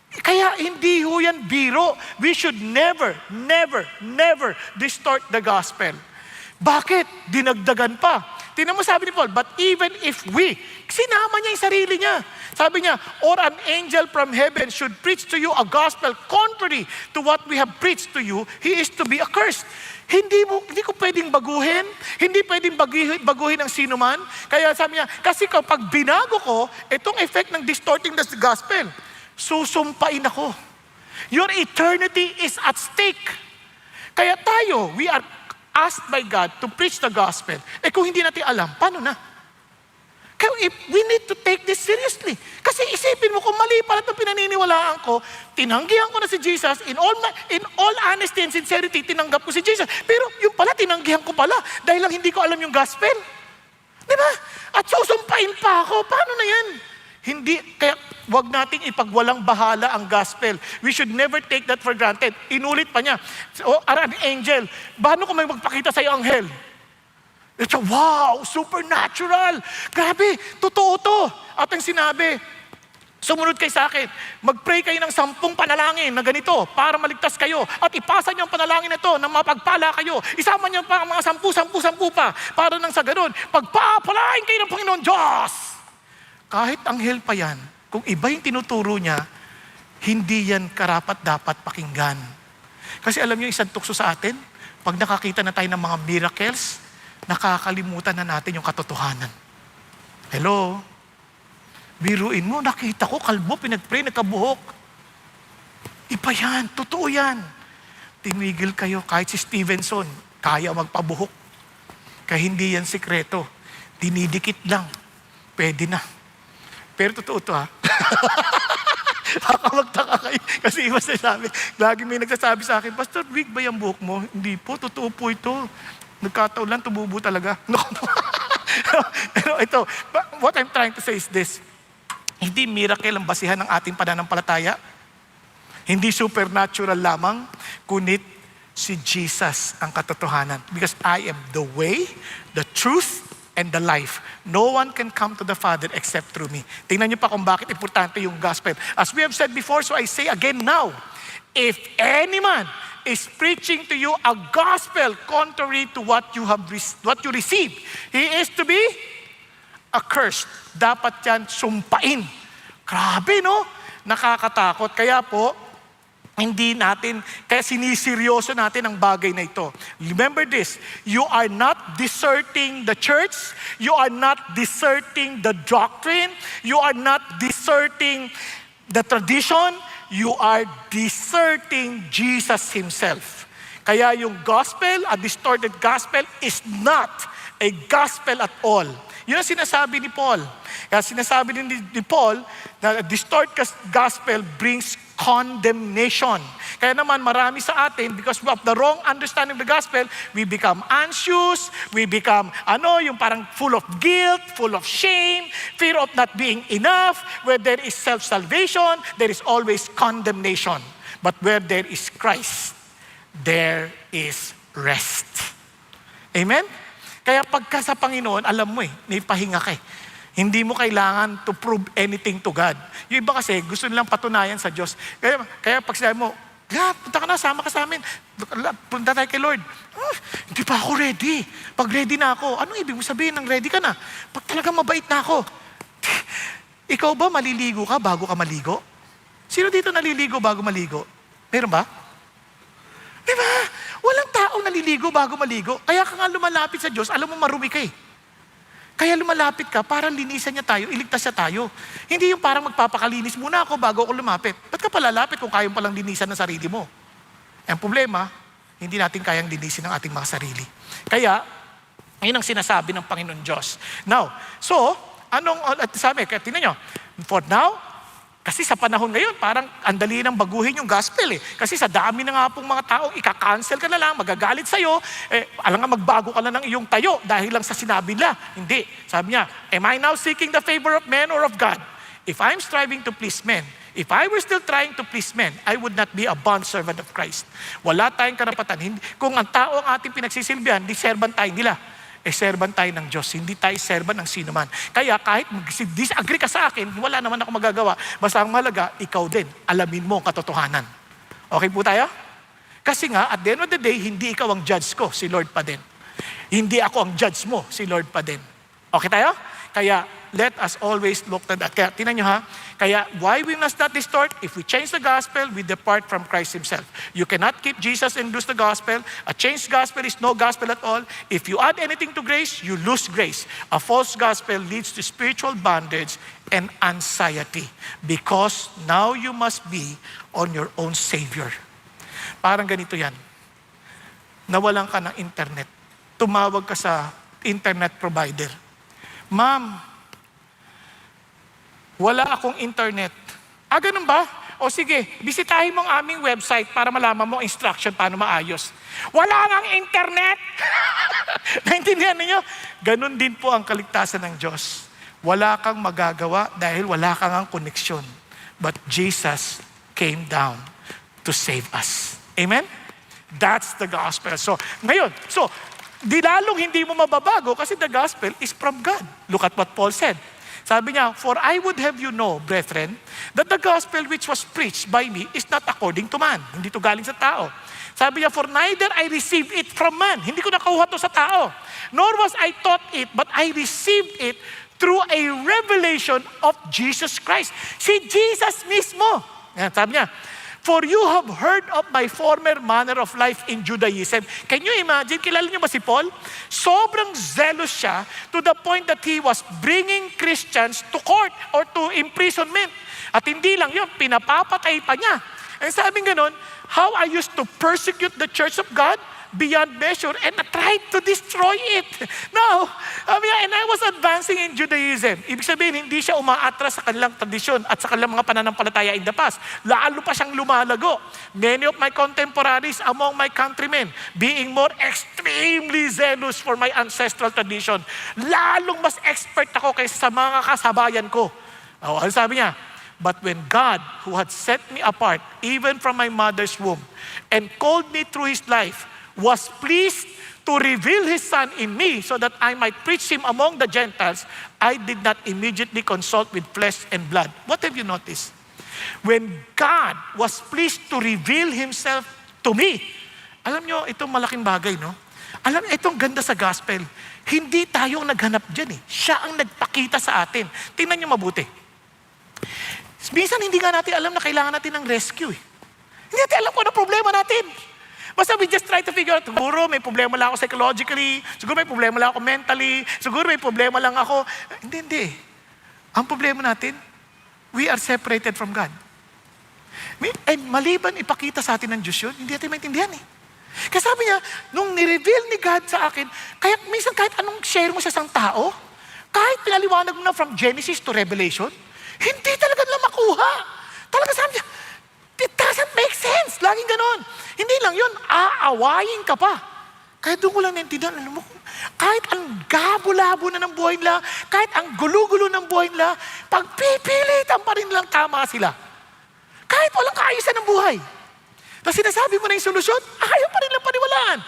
Kaya hindi ho yan biro. We should never, never, never distort the gospel. Bakit? Dinagdagan pa. Tingnan mo sabi ni Paul, but even if we, sinama niya yung sarili niya. Sabi niya, or an angel from heaven should preach to you a gospel contrary to what we have preached to you, he is to be accursed. Hindi ko pwedeng baguhin, hindi pwedeng baguhin ng sino man. Kaya sabi niya, kasi kapag binago ko, itong effect ng distorting the gospel, susumpain ako. Your eternity is at stake. Kaya tayo, we are asked by God to preach the gospel. Kung hindi natin alam, paano na? Kaya we need to take this seriously. Kasi isipin mo, kung mali pala itong pinaniniwalaan ko, tinanggihan ko na si Jesus, in all honesty and sincerity, tinanggap ko si Jesus. Pero yung pala, tinanggihan ko pala, dahil lang hindi ko alam yung gospel. Di ba? At susumpain pa ako, paano na yan? Hindi, kaya wag nating ipagwalang bahala ang gospel. We should never take that for granted. Inulit pa niya, an angel, paano kung may magpakita sa iyo anghel? It's a wow, supernatural. Grabe, totoo to. At ang sinabi, sumunod kayo sa akin, mag-pray kayo ng 10 panalangin na ganito para maligtas kayo. At ipasa niyo ang panalangin na ito na mapagpala kayo. Isama niyo pa ang mga 10 pa para nang sa ganun, pagpapalain kayo ng Panginoon Diyos. Kahit anghel pa yan, kung iba yung tinuturo niya, hindi yan karapat-dapat pakinggan. Kasi alam niyo, isang tukso sa atin, pag nakakita na tayo ng mga miracles, nakakalimutan na natin yung katotohanan. Hello? Biruin mo, nakita ko, kalbo, pinag-pray, nagkabuhok. Iba yan, totoo yan. Tinigil kayo, kahit si Stevenson, kaya magpabuhok. Kaya hindi yan sikreto. Dinidikit lang. Pwede na. Pero totoo to ha. Baka magtaka kayo. Kasi iba sinasabi, lagi may nagsasabi sa akin, Pastor, wig ba yung buhok mo? Hindi po, totoo po ito. Nagkataon lang, tumubo talaga. Pero ito, what I'm trying to say is this. Hindi miracle ang basihan ng ating pananampalataya. Hindi supernatural lamang, kunit si Jesus ang katotohanan. Because I am the way, the truth, and the life. No one can come to the Father except through me. Tingnan niyo pa kung bakit importante yung gospel. As we have said before, so I say again now, if any man is preaching to you a gospel contrary to what you received, he is to be accursed. Dapat yan sumpain. Grabe, no? Nakakatakot. Kaya po, kaya siniseryoso natin ang bagay na ito. Remember this, you are not deserting the church, you are not deserting the doctrine, you are not deserting the tradition, you are deserting Jesus Himself. Kaya yung gospel, a distorted gospel, is not a gospel at all. Yun ang sinasabi ni Paul. Kaya sinasabi ni Paul na a distorted gospel brings condemnation. Kaya naman marami sa atin, because of the wrong understanding of the gospel, we become anxious, we become, yung parang full of guilt, full of shame, fear of not being enough. Where there is self-salvation, there is always condemnation. But where there is Christ, there is rest. Amen? Kaya pagka sa Panginoon, alam mo may pahinga ka. Hindi mo kailangan to prove anything to God. Yung iba kasi, gusto nilang patunayan sa Diyos. Kaya pag sinabi mo, God, punta ka na, sama ka sa amin. Punta tayo kay Lord. Hindi pa ako ready. Pag ready na ako, anong ibig mo sabihin ng ready ka na? Pag talagang mabait na ako. Ikaw ba maliligo ka bago ka maligo? Sino dito naliligo bago maligo? Meron ba? Diba? Walang taong naliligo bago maligo. Kaya ka nga lumalapit sa Diyos, alam mo marumi ka eh. Kaya lumalapit ka, para linisan niya tayo, iligtas niya tayo. Hindi yung parang magpapakalinis muna ako bago ako lumapit. Ba't ka palalapit kung kayang palang linisan ng sarili mo? Ang problema, hindi natin kayang linisin ang ating mga sarili. Kaya, Ayun ang sinasabi ng Panginoon Diyos. Now, so, at sabi, kaya tingnan nyo, for now, kasi sa panahon ngayon, parang andali nang baguhin yung gospel eh. Kasi sa dami na nga pong mga taong ika-cancel ka na lang, magagalit sa'yo, alam nga magbago ka na ng iyong tayo dahil lang sa sinabi nila. Hindi. Sabi niya, am I now seeking the favor of men or of God? If I'm striving to please men, if I were still trying to please men, I would not be a bondservant of Christ. Wala tayong karapatan. Kung ang tao ang ating pinagsisilbihan, di servant tayo nila. Servant tayo ng Diyos. Hindi tayo servant ng sino man. Kaya kahit disagree ka sa akin, wala naman ako magagawa. Basta ang mahalaga, ikaw din. Alamin mo ang katotohanan. Okay po tayo? Kasi nga, at the end of the day, hindi ikaw ang judge ko, si Lord pa din. Hindi ako ang judge mo, si Lord pa din. Okay tayo? Kaya, let us always look to that. Kaya, tinan nyo ha, kaya why we must not distort? If we change the gospel, we depart from Christ Himself. You cannot keep Jesus and lose the gospel. A changed gospel is no gospel at all. If you add anything to grace, you lose grace. A false gospel leads to spiritual bondage and anxiety because now you must be on your own Savior. Parang ganito yan. Nawalan ka ng internet. Tumawag ka sa internet provider. Ma'am, wala akong internet. Ganun ba? O sige, bisitahin mo ang aming website para malaman mo instruction paano maayos. Wala nang internet! Naintindihan ninyo? Ganun din po ang kaligtasan ng Diyos. Wala kang magagawa dahil wala kang ang koneksyon. But Jesus came down to save us. Amen? That's the gospel. So, ngayon, di lalong hindi mo mababago kasi the gospel is from God. Look at what Paul said. Sabi niya, for I would have you know, brethren, that the gospel which was preached by me is not according to man. Hindi to galing sa tao. Sabi niya, for neither I received it from man. Hindi ko nakuha to sa tao. Nor was I taught it, but I received it through a revelation of Jesus Christ. Si Jesus mismo. Yan, sabi niya, for you have heard of my former manner of life in Judaism. Can you imagine? Kilala niyo ba si Paul? Sobrang zealous siya to the point that he was bringing Christians to court or to imprisonment. At hindi lang yun, pinapapatay pa niya. And sabi ganon, how I used to persecute the church of God beyond measure and I tried to destroy it. Now, and I was advancing in Judaism. Ibig sabihin, hindi siya umaatras sa kanilang tradisyon at sa kanilang mga pananampalataya in the past. Lalo pa siyang lumalago. Many of my contemporaries among my countrymen being more extremely zealous for my ancestral tradition. Lalong mas expert ako kaysa sa mga kasabayan ko. Ano sabi niya? But when God, who had set me apart, even from my mother's womb, and called me through His life, was pleased to reveal His Son in me so that I might preach Him among the Gentiles, I did not immediately consult with flesh and blood. What have you noticed? When God was pleased to reveal Himself to me, alam nyo, itong malaking bagay, no? Alam, itong ganda sa gospel. Hindi tayo ang naghanap dyan eh. Siya ang nagpakita sa atin. Tingnan nyo mabuti. Minsan hindi nga natin alam na kailangan natin ng rescue eh. Hindi natin alam kung ano problema natin. Basta we just try to figure out, siguro may problema lang ako psychologically, siguro may problema lang ako mentally, siguro may problema lang ako. Hindi. Ang problema natin, we are separated from God. And maliban ipakita sa atin ng Diyos yun, hindi natin maintindihan eh. Kasi sabi niya, nung nireveal ni God sa akin, kaya minsan kahit anong share mo sa isang tao, kahit pinaliwanag mo na from Genesis to Revelation, hindi talaga nila makuha. Talaga sabi niya, it doesn't make sense. Laging ganon. Hindi lang yun, aawayin ka pa. Kaya doon ko lang naintindihan, alam mo, kahit ang gabo-labo na ng buhay nila, kahit ang gulo-gulo ng buhay nila, pagpipilitan pa rin lang tama sila. Kahit walang kaayusan ng buhay. Tapos sinasabi mo na yung solusyon, ayaw pa rin lang paniwalaan.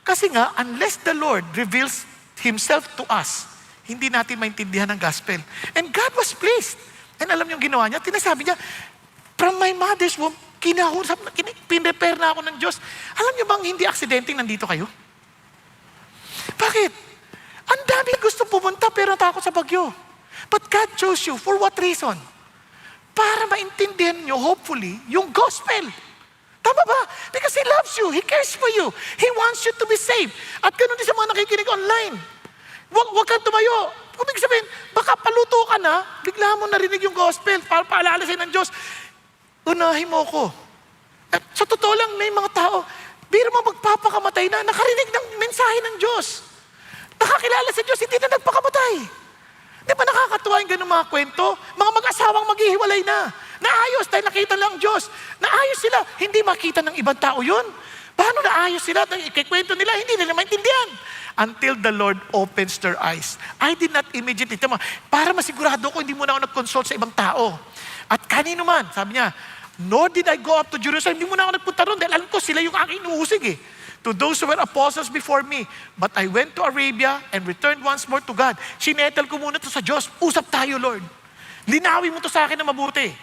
Kasi nga, unless the Lord reveals Himself to us, hindi natin maintindihan ang gospel. And God was pleased. And alam niyo yung ginawa niya, tinasabi niya, from my mother's womb, pinrepare na ako ng Diyos. Alam niyo bang hindi aksidenteng nandito kayo? Bakit? Ang dami gusto pumunta pero natakot sa bagyo. But God chose you. For what reason? Para maintindihan niyo, hopefully, yung gospel. Tama ba? Because He loves you. He cares for you. He wants you to be saved. At ganun din sa mga nakikinig online. Huwag kang tumayo. Ibig sabihin, baka paluto ka na, bigla mo narinig yung gospel para paalala sa'yo ng Diyos. Unahin mo ko. At sa totoo lang, may mga tao, biro mo magpapakamatay na, nakarinig ng mensahe ng Diyos. Nakakilala sa Diyos, hindi na nagpakamatay. Di ba nakakatuwa yung ganung mga kwento? Mga mag-asawang maghihiwalay na. Naayos dahil nakita lang ang Diyos. Naayos sila. Hindi makita ng ibang tao yun. Paano naayos sila? Ikikwento nila, hindi nila maintindihan. Until the Lord opens their eyes. I did not immediately, para masigurado ko, hindi muna ako nag-consult sa ibang tao. At kanino man, sabi niya, nor did I go up to Jerusalem. Hindi muna ako nagpunta ron dahil alam ko sila yung aking inuusig eh. To those who were apostles before me. But I went to Arabia and returned once more to God. Sinetel ko muna to sa Diyos. Usap tayo, Lord. Linawin mo to sa akin na mabuti.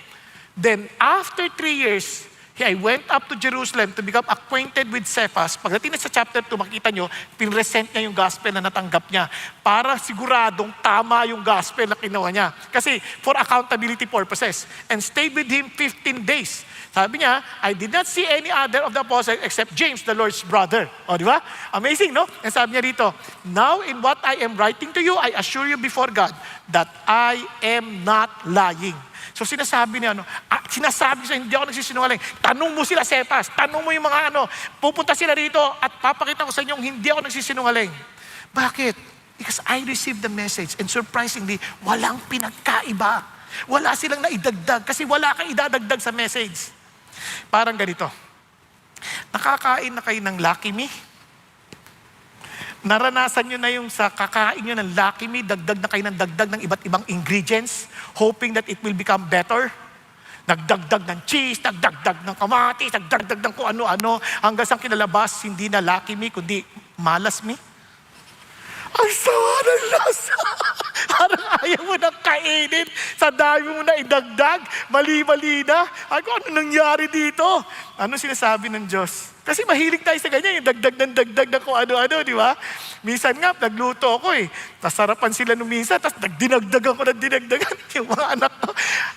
Then, after 3 years, I went up to Jerusalem to become acquainted with Cephas. Pagdating na sa chapter 2, makita nyo, pinresent niya yung gospel na natanggap niya para siguradong tama yung gospel na kinuha niya. Kasi for accountability purposes. And stayed with him 15 days. Sabi niya, I did not see any other of the apostles except James, the Lord's brother. O, di ba? Amazing, no? And sabi niya dito, now in what I am writing to you, I assure you before God that I am not lying. So sinasabi niya, sinasabi siya, hindi ako nagsisinungaling. Tanong mo sila, Cephas. Tanong mo yung mga pupunta sila rito at papakita ko sa inyong hindi ako nagsisinungaling. Bakit? Because I received the message and surprisingly, walang pinagkaiba. Wala silang naidagdag kasi wala kang idadagdag sa message. Parang ganito. Nakakain na kayo ng Lucky Me? Naranasan nyo na yung sa kakain nyo ng Lucky Me, dagdag na kayo ng dagdag ng iba't ibang ingredients, hoping that it will become better. Nagdagdag ng cheese, nagdagdag ng kamatis, nagdagdag ng kung ano-ano, hanggang sa kinalabas, hindi na Lucky Me, kundi Malas Me. Ang sawa ng lasa. Parang ayaw mo nang kainin. Sa dami mo na idagdag. Mali-mali na. Ako, ano nangyari dito? Ano sinasabi ng Diyos? Kasi mahilig tayo sa ganyan. Yung dagdag na kung ano-ano, di ba? Minsan nga, nagluto ako eh. Tasarapan sila nung minsan. Tapos nagdinagdagan ko ng dinagdagan. Yung mga anak ko,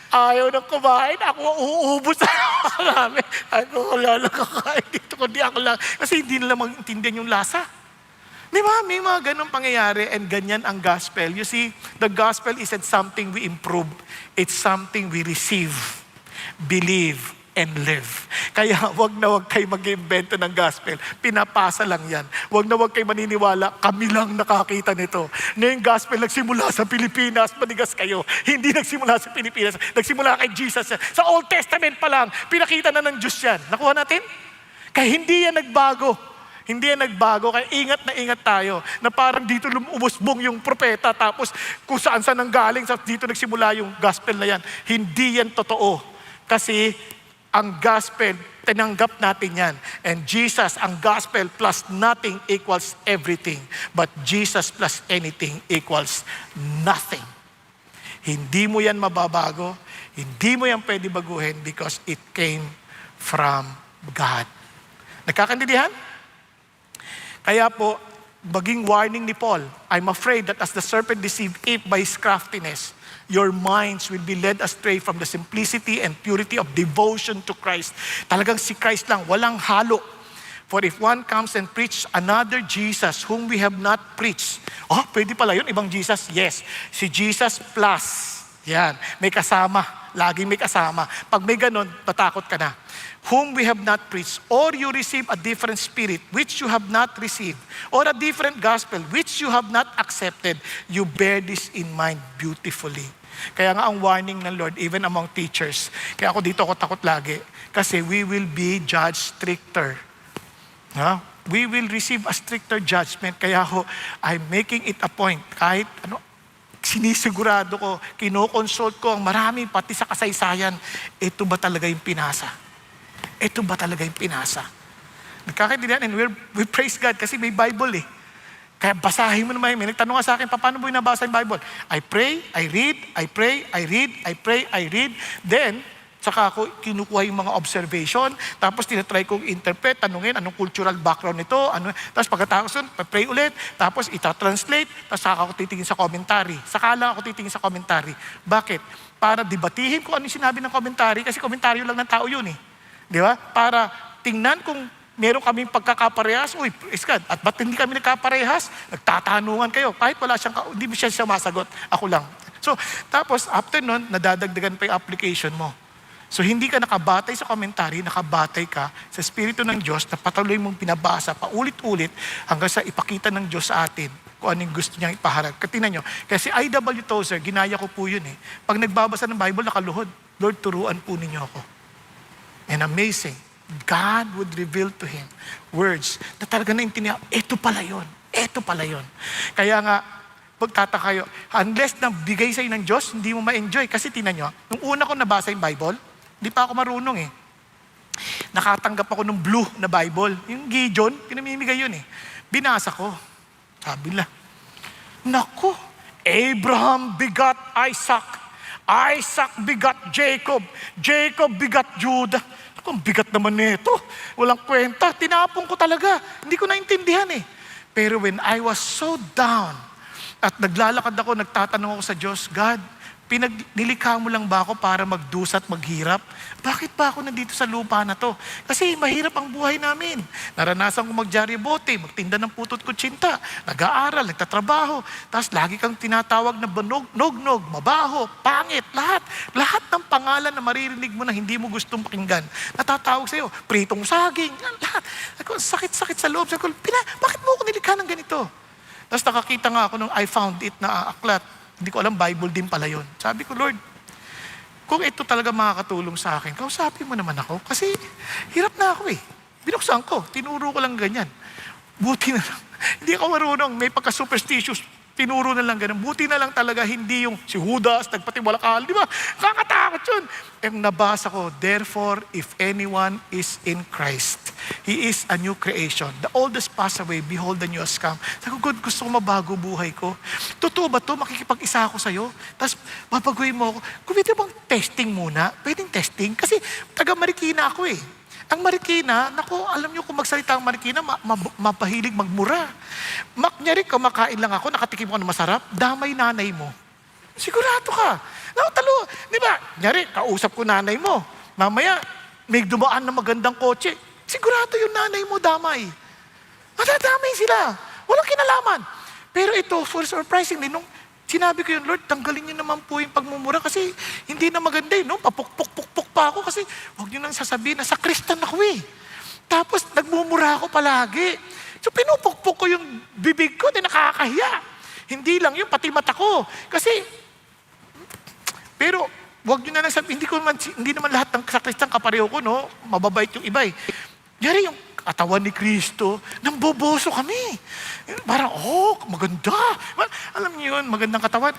ayaw nang kumain. Ako uuubos na marami. Ako, wala lang kakain dito. Kundi ako lang. Kasi hindi nila maintindihan yung lasa. Di ba? May mga ganong pangyayari and ganyan ang gospel. You see, the gospel isn't something we improve. It's something we receive, believe, and live. Kaya wag na wag kayo mag-invento ng gospel. Pinapasa lang yan. Wag na wag kayo maniniwala, kami lang nakakita nito. Na yung gospel nagsimula sa Pilipinas, manigas kayo. Hindi nagsimula sa Pilipinas. Nagsimula kay Jesus yan. Sa Old Testament pa lang, pinakita na ng Diyos yan. Nakuha natin? Kaya hindi yan nagbago. Hindi yan nagbago, kaya ingat na ingat tayo na parang dito umusbong yung propeta tapos kung saan nanggaling, dito nagsimula yung gospel na yan. Hindi yan totoo. Kasi ang gospel, tinanggap natin yan. And Jesus, ang gospel plus nothing equals everything. But Jesus plus anything equals nothing. Hindi mo yan mababago. Hindi mo yan pwede baguhin because it came from God. Nagkakandidihan? Kaya po, maging warning ni Paul, I'm afraid that as the serpent deceived Eve by his craftiness, your minds will be led astray from the simplicity and purity of devotion to Christ. Talagang si Christ lang, walang halo. For if one comes and preach another Jesus whom we have not preached, pwede pala yun, ibang Jesus? Yes. Si Jesus plus. Yan, may kasama. Laging may kasama. Pag may ganun, tatakot ka na. Whom we have not preached, or you receive a different spirit which you have not received, or a different gospel which you have not accepted, you bear this in mind beautifully. Kaya nga ang warning ng Lord, even among teachers, kaya ako dito ako takot lagi, kasi we will be judged stricter. We will receive a stricter judgment, kaya ako, I'm making it a point, kahit sinisigurado ko, kinoconsult ko ang marami, pati sa kasaysayan, ito ba talaga yung pinasa? Ito ba talaga yung pinasa? Nagkakaintindihan and we praise God kasi may Bible eh. Kaya basahin mo naman. May nagtanong nga sa akin, paano mo nabasa yung Bible? I pray, I read, I pray, I read, I pray, I read. Then, saka ako kinukuha yung mga observation, tapos tinatry kong interpret, tanungin anong cultural background nito, tapos pagkatapos nun, pray ulit, tapos ita-translate, tapos saka ako titingin sa commentary. Saka lang ako titingin sa commentary. Bakit? Para debatihin ko ano yung sinabi ng commentary, kasi komentaryo lang ng tao yun eh. Di ba? Para tingnan kung meron kaming pagkakaparehas, praise God. At ba't hindi kami nagkaparehas? Nagtatanungan kayo. Kahit wala siyang, hindi siya sumasagot. Ako lang. So, tapos after nun, nadadagdagan pa yung application mo. So, hindi ka nakabatay sa commentary, nakabatay ka sa Espiritu ng Diyos na patuloy mong pinabasa paulit-ulit hanggang sa ipakita ng Diyos sa atin kung anong gusto niyang ipaharap. Tingnan nyo, kasi I.W. Tozer, ginaya ko po yun eh. Pag nagbabasa ng Bible, nakaluhod, Lord, turuan po ninyo ako. And amazing, God would reveal to him words na talaga naintindihan, eto pala yun, eto pala yun. Kaya nga, pagtataka kayo, unless na bigay sa'yo ng Diyos, hindi mo ma-enjoy. Kasi tingnan nyo, nung una ko nabasa yung Bible, hindi pa ako marunong eh. Nakatanggap ako ng blue na Bible. Yung Gideon, pinamimigay yun eh. Binasa ko. Sabi nila, naku, Abraham begot Isaac. Isaac begot Jacob. Jacob begot Judah. Naku, ang bigat naman nito. Walang kwenta. Tinapon ko talaga. Hindi ko naintindihan eh. Pero when I was so down, at naglalakad ako, nagtatanong ako sa Diyos, God, nilikha mo lang ba ako para magdusa at maghirap? Bakit ba ako nandito sa lupa na to? Kasi mahirap ang buhay namin. Naranasan ko magdyaryobote, magtinda ng putot kutsinta, nag-aaral, nagtatrabaho, tapos lagi kang tinatawag na nog-nog, mabaho, pangit, lahat. Lahat ng pangalan na maririnig mo na hindi mo gustong pakinggan, natatawag sa'yo, pritong saging, lahat. Ako, sakit-sakit sa loob. Sabi ko, bakit mo ako nilikha ng ganito? Tapos nakakita nga ako nung I found it na aklat. Hindi ko alam, Bible din pala yun. Sabi ko, Lord, kung ito talaga makakatulong sa akin, kausapin mo naman ako. Kasi hirap na ako eh. Binuksan ko, tinuro ko lang ganyan. Buti na lang. Hindi ako marunong, may pagka-superstitious. Tinuro na lang ganun. Buti na lang talaga, hindi yung si Judas, nagpatiwalakal. Di ba? Kakatakot yun. Ang nabasa ko, therefore, if anyone is in Christ, he is a new creation. The old has passed away, behold, the new has come. Sabi ko, God, gusto ko mabago buhay ko. Totoo ba to? Makikipag-isa ako sa'yo? Tapos, mabaguhin mo ako. Kung pwede bang testing muna? Pwedeng testing? Kasi taga Marikina ako eh. Ang Marikina, naku, alam niyo kung magsalita ang Marikina, mapahilig magmura. Kunyari, kumakain lang ako, nakatikim ko ng masarap, damay nanay mo. Sigurado ka. Nakatalo. Di ba? Kunyari, kausap ko nanay mo. Mamaya, may dumaan na magandang kotse. Sigurado yung nanay mo damay. Matadamay sila. Walang kinalaman. Pero ito, for surprisingly, nung sinabi ko yun, Lord, tanggalin niyo naman po yung pagmumura kasi hindi na maganda eh, no? Papuk-puk-puk pa ako kasi huwag niyo nang sasabihin na sa Kristan ako eh. Tapos nagmumura ako palagi. So pinupukpuk ko yung bibig ko, di nakakahiya. Hindi lang yun, pati mata ko. Kasi, pero huwag niyo na lang sabihin, hindi naman lahat ng sa Kristan kapareho ko, no? Mababait yung iba eh. Yari yung katawan ni Kristo, namboboso kami. Parang, maganda. Alam niyo yun, magandang katawan.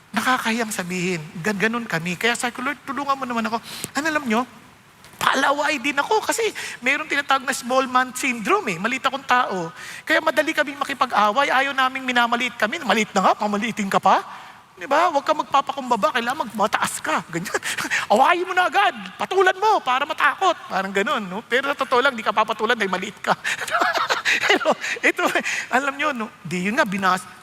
Nakakahiyang sabihin. Ganun kami. Kaya sabi ko, Lord, tulungan mo naman ako. Alam niyo, paalaway din ako kasi mayroong tinatawag na small man syndrome eh. Maliit akong tao. Kaya madali kaming makipag-away. Ayaw naming minamaliit kami. Maliit na nga, pamaliitin ka pa. Di ba? Huwag ka magpapakumbaba, kailangan magmataas ka. Ganyan. Awayin mo na agad. Patulan mo para matakot. Parang ganun. No? Pero sa totoo lang, di ka papatulan dahil maliit ka. Pero ito, alam nyo, no? Di yun nga,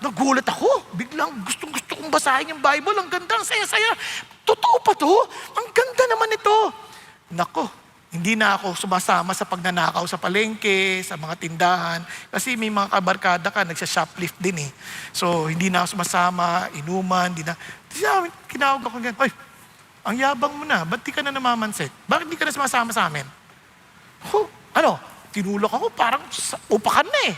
nagulat ako. Biglang gustong-gusto kong basahin yung Bible. Ang ganda, ang saya-saya. Totoo pa to? Ang ganda naman ito. Nako, hindi na ako sumasama sa pagnanakaw sa palengke, sa mga tindahan. Kasi may mga kabarkada ka, nagsha-shoplift din eh. So, hindi na ako sumasama, inuman, hindi na. Kinawag ako ganyan, ay, ang yabang mo na, ba't di ka na namamansit? Bakit di ka na sumasama sa amin? Tinulak ako, parang upakan na eh.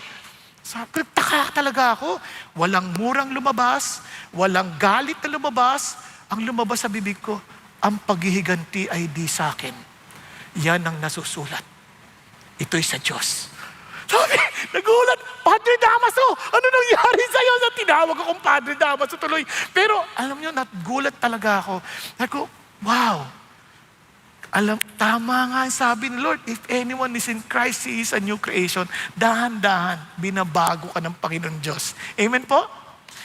Taka talaga ako. Walang murang lumabas, walang galit na lumabas. Ang lumabas sa bibig ko, ang paghihiganti ay di sa akin. Yan ang nasusulat. Ito'y sa Diyos. Sabi, nagulat, Padre Damaso, ano nangyari sa'yo? Tinawag akong Padre Damaso tuloy. Pero alam nyo, nagulat talaga ako. Naku, wow. Tama nga ang sabi ni Lord, if anyone is in Christ, he is a new creation. Dahan-dahan, binabago ka ng Panginoon Diyos. Amen po?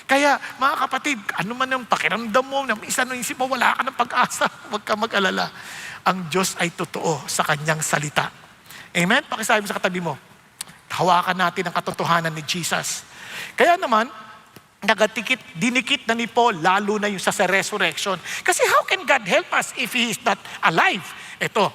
Kaya, mga kapatid, ano man yung pakiramdam mo, na isa nung isip mo, wala ka ng pag-asa, huwag ka mag-alala. Ang Diyos ay totoo sa kanyang salita. Amen? Pakisabi mo sa katabi mo, hawakan natin ang katotohanan ni Jesus. Kaya naman, dinikit na ni Paul, lalo na yung sa resurrection. Kasi how can God help us if He is not alive? Ito,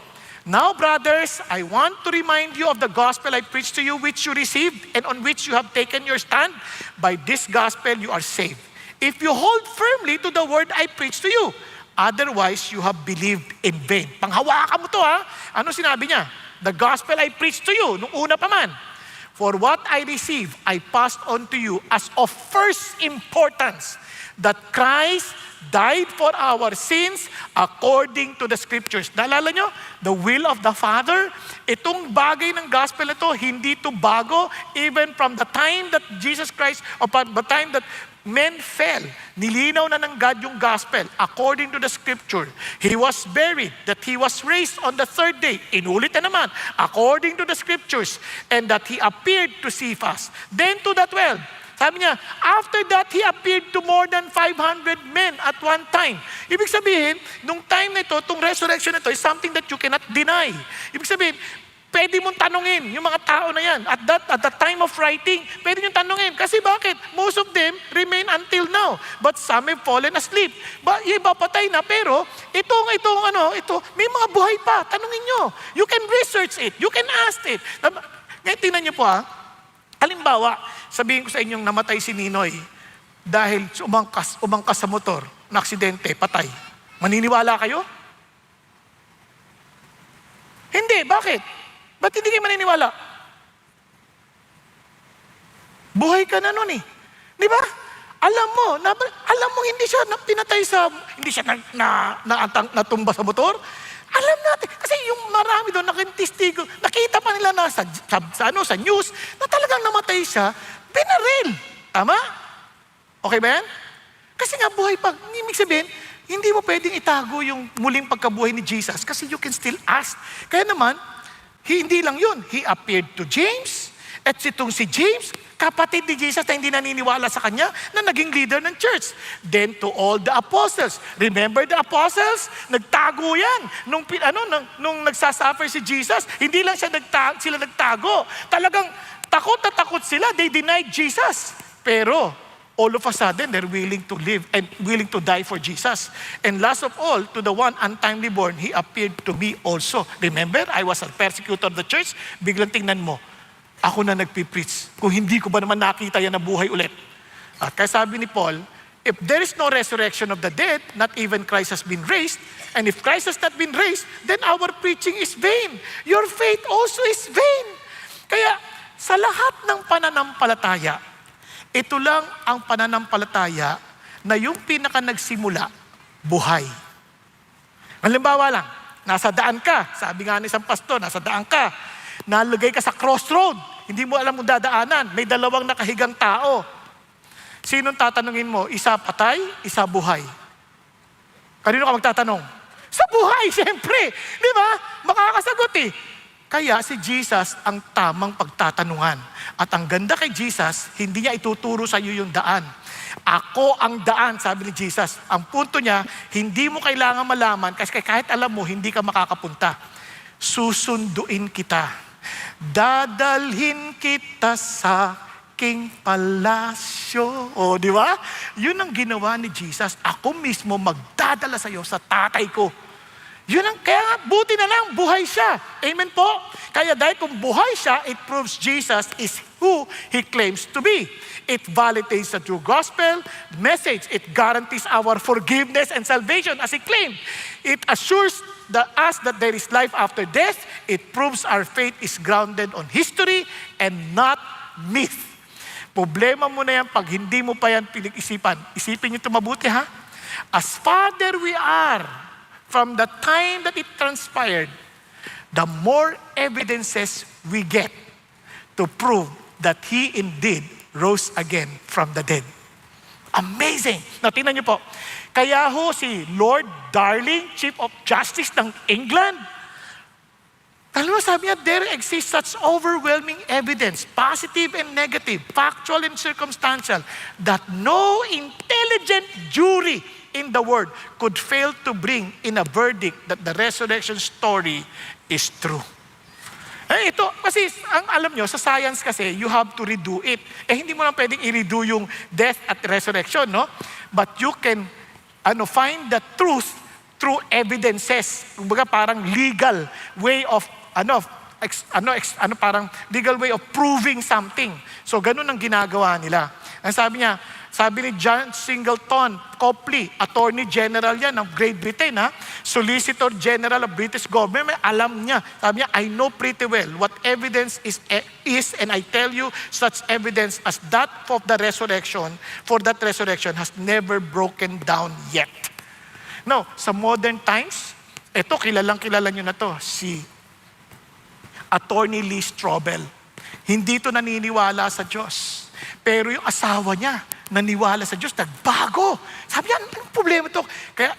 now brothers, I want to remind you of the gospel I preached to you, which you received and on which you have taken your stand. By this gospel you are saved, if you hold firmly to the word I preached to you. Otherwise, you have believed in vain. Panghawakan mo to ha. Ano sinabi niya? The gospel I preached to you, nung una pa man. For what I received, I passed on to you as of first importance, that Christ died for our sins according to the Scriptures. Naalala nyo? The will of the Father. Itong bagay ng gospel na ito, hindi ito bago. Even from the time that Jesus Christ, or the time that men fell, nilinaw na ng God yung gospel according to the Scripture. He was buried, that He was raised on the third day. Inulit na naman, according to the Scriptures. And that He appeared to Cephas. Then to the 12. Sabi niya, after that, He appeared to more than 500 men at one time. Ibig sabihin, nung time na ito, itong resurrection na ito is something that you cannot deny. Ibig sabihin, pwede mong tanungin yung mga tao na yan. At the time of writing, pwede nyo tanungin. Kasi bakit? Most of them remain until now. But some have fallen asleep. Yung iba patay na, pero ito, may mga buhay pa. Tanungin nyo. You can research it. You can ask it. Ngayon, tingnan nyo po halimbawa, sabihin ko sa inyong namatay si Ninoy dahil umangkas sa motor, na aksidente, patay. Maniniwala kayo? Hindi. Bakit? Ba't hindi kayo maniniwala? Buhay ka na nun eh. Di ba? Alam mo hindi siya pinatay hindi siya natumba sa motor. Alam natin, kasi yung marami doon nakintistigo, nakita pa nila na sa news, na talagang namatay siya, binaril. Tama? Okay ba yan? Kasi nga buhay pa. Ibig sabihin, hindi mo pwedeng itago yung muling pagkabuhay ni Jesus kasi you can still ask. Kaya naman, hindi lang yun. He appeared to James, at itong si James, kapatid ni Jesus na hindi naniniwala sa kanya, na naging leader ng church. Then to all the apostles. Remember the apostles? Nagtago yan. Nung nagsasuffer si Jesus, hindi lang sila nagtago. Talagang takot na takot sila. They denied Jesus. Pero all of a sudden, they're willing to live and willing to die for Jesus. And last of all, to the one untimely born, He appeared to me also. Remember, I was a persecutor of the church. Biglang tingnan mo, ako na nagpipreach. Kung hindi ko ba naman nakita yan na buhay ulit. At kaya sabi ni Paul, if there is no resurrection of the dead, not even Christ has been raised. And if Christ has not been raised, then our preaching is vain. Your faith also is vain. Kaya sa lahat ng pananampalataya, ito lang ang pananampalataya na yung pinaka nagsimula, buhay. Halimbawa lang, nasa daan ka. Sabi nga ng isang pastor, nasa daan ka. Nalagay ka sa crossroad. Hindi mo alam kung dadaanan. May dalawang nakahigang tao. Sinong tatanungin mo? Isa patay, isa buhay. Kanino ka magtatanong? Sa buhay, siyempre. Di ba? Makakasagot eh. Kaya si Jesus ang tamang pagtatanungan. At ang ganda kay Jesus, hindi niya ituturo sa iyo yung daan. Ako ang daan, sabi ni Jesus. Ang punto niya, hindi mo kailangan malaman kasi kahit alam mo, hindi ka makakapunta. Susunduin kita. Dadalhin kita sa aking palasyo. O, di ba? Yun ang ginawa ni Jesus. Ako mismo magdadala sa iyo sa tatay ko. Yun ang, kaya buti na lang, buhay siya. Amen po? Kaya dahil kung buhay siya, it proves Jesus is who He claims to be. It validates the true gospel message. It guarantees our forgiveness and salvation as He claimed. It assures us that there is life after death. It proves our faith is grounded on history and not myth. Problema mo na yan pag hindi mo pa yan pinag-isipan. Isipin niyo ito mabuti ha. As farther we are from the time that it transpired, the more evidences we get to prove that He indeed rose again from the dead. Amazing! Now, tingnan niyo po. Kaya ho si Lord Darling, Chief of Justice ng England, alam mo, sabi niya, there exists such overwhelming evidence, positive and negative, factual and circumstantial, that no intelligent jury in the world could fail to bring in a verdict that the resurrection story is true. Ito, kasi ang alam nyo, sa science kasi, you have to redo it. Hindi mo lang pwedeng i-redo yung death at resurrection, no? But you can find the truth through evidences. Kumbaga parang legal way of, parang legal way of proving something. So, ganun ang ginagawa nila. Ang sabi niya, Sabi ni John Singleton Copley, Attorney General yan ng Great Britain, Solicitor General of British Government, may alam niya. Sabi niya, I know pretty well what evidence is and I tell you such evidence as that of the resurrection, for that resurrection has never broken down yet. Now, sa modern times, ito, kilala nyo na to, si Attorney Lee Strobel. Hindi ito naniniwala sa Diyos. Pero yung asawa niya, naniwala sa Diyos, nagbago. Sabi niya, anong problema ito? Kaya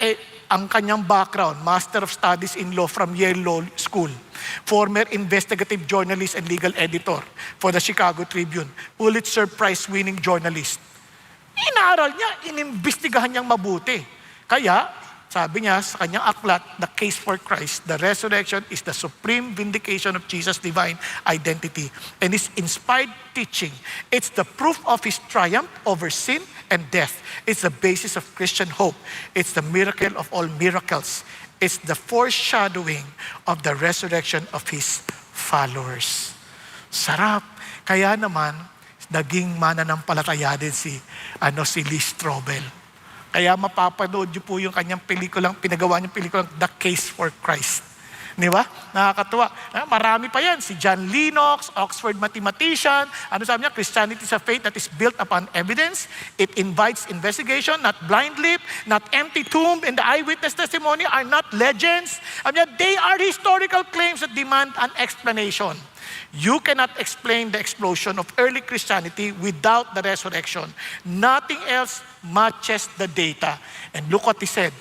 ang kanyang background, Master of Studies in Law from Yale Law School, former investigative journalist and legal editor for the Chicago Tribune, Pulitzer Prize-winning journalist. Inaral niya, inimbestigahan niyang mabuti. Kaya, sabi niya sa kanyang aklat, The Case for Christ, the resurrection is the supreme vindication of Jesus' divine identity and his inspired teaching. It's the proof of his triumph over sin and death. It's the basis of Christian hope. It's the miracle of all miracles. It's the foreshadowing of the resurrection of his followers. Sarap. Kaya naman, naging mananampalataya din si Lee Strobel. Kaya mapapanood niyo po yung kanyang pinagawa niyang pelikulang The Case for Christ. Di ba? Nakakatuwa. Marami pa yan. Si John Lennox, Oxford mathematician. Ano sabi niya? Christianity is a faith that is built upon evidence. It invites investigation, not blind leap, not empty tomb, and the eyewitness testimony are not legends. Sabi niya, they are historical claims that demand an explanation. You cannot explain the explosion of early Christianity without the resurrection. Nothing else matches the data. And look what he said.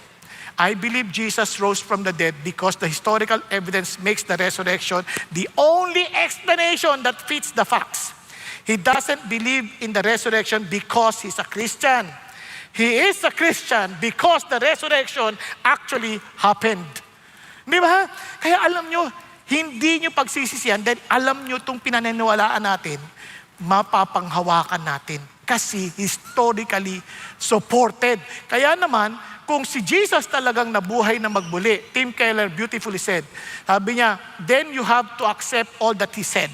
I believe Jesus rose from the dead because the historical evidence makes the resurrection the only explanation that fits the facts. He doesn't believe in the resurrection because he's a Christian. He is a Christian because the resurrection actually happened. Di ba? Kaya alam nyo, hindi nyo pagsisisihan dahil alam nyo itong pinaniniwalaan natin, mapapanghawakan natin kasi historically supported. Kaya naman, kung si Jesus talagang nabuhay na magbuli, Tim Keller beautifully said, sabi niya, then you have to accept all that He said.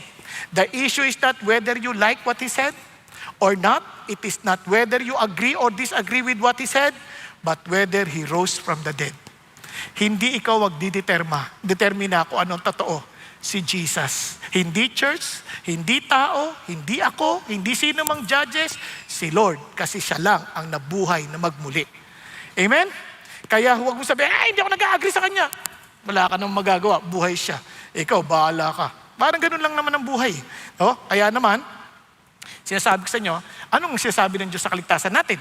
The issue is not whether you like what He said or not. It is not whether you agree or disagree with what He said, but whether He rose from the dead. Hindi ikaw determina kung anong totoo, si Jesus. Hindi church, hindi tao, hindi ako, hindi sino mang judges, si Lord. Kasi siya lang ang nabuhay na magmuli. Amen? Kaya huwag mo sabihin, hindi ako nag-agree sa kanya. Wala ka nang magagawa, buhay siya. Ikaw, bahala ka. Parang ganun lang naman ang buhay. No? Kaya naman, sinasabi ko sa inyo, anong sinasabi ng Diyos sa kaligtasan natin?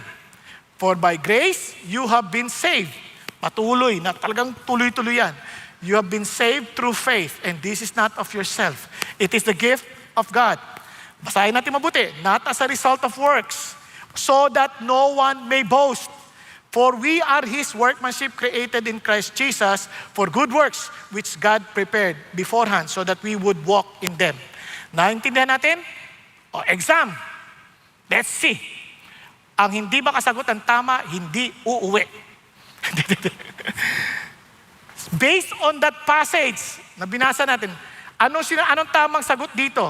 For by grace, you have been saved. Patuloy, na talagang tuloy-tuloy yan. You have been saved through faith, and this is not of yourself. It is the gift of God. Basahin natin mabuti. Not as a result of works, so that no one may boast. For we are His workmanship created in Christ Jesus for good works, which God prepared beforehand so that we would walk in them. Naintindihan natin? Exam. Let's see. Ang hindi makasagot ang tama, hindi uuwi. Based on that passage na binasa natin, anong tamang sagot dito?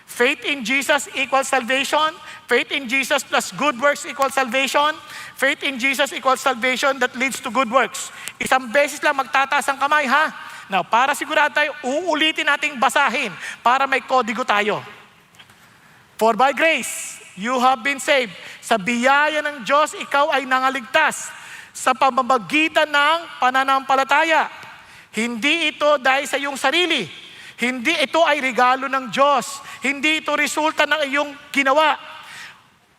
Faith in Jesus equals salvation. Faith in Jesus plus good works equals salvation. Faith in Jesus equals salvation that leads to good works. Isang beses lang magtataas ang kamay, ha? Now, para sigurado tayo, uulitin nating basahin para may kodigo tayo. For by grace, you have been saved. Sa biyaya ng Diyos, ikaw ay nangaligtas sa pamamagitan ng pananampalataya. Hindi ito dahil sa iyong sarili. Hindi ito ay regalo ng Diyos. Hindi ito resulta ng iyong ginawa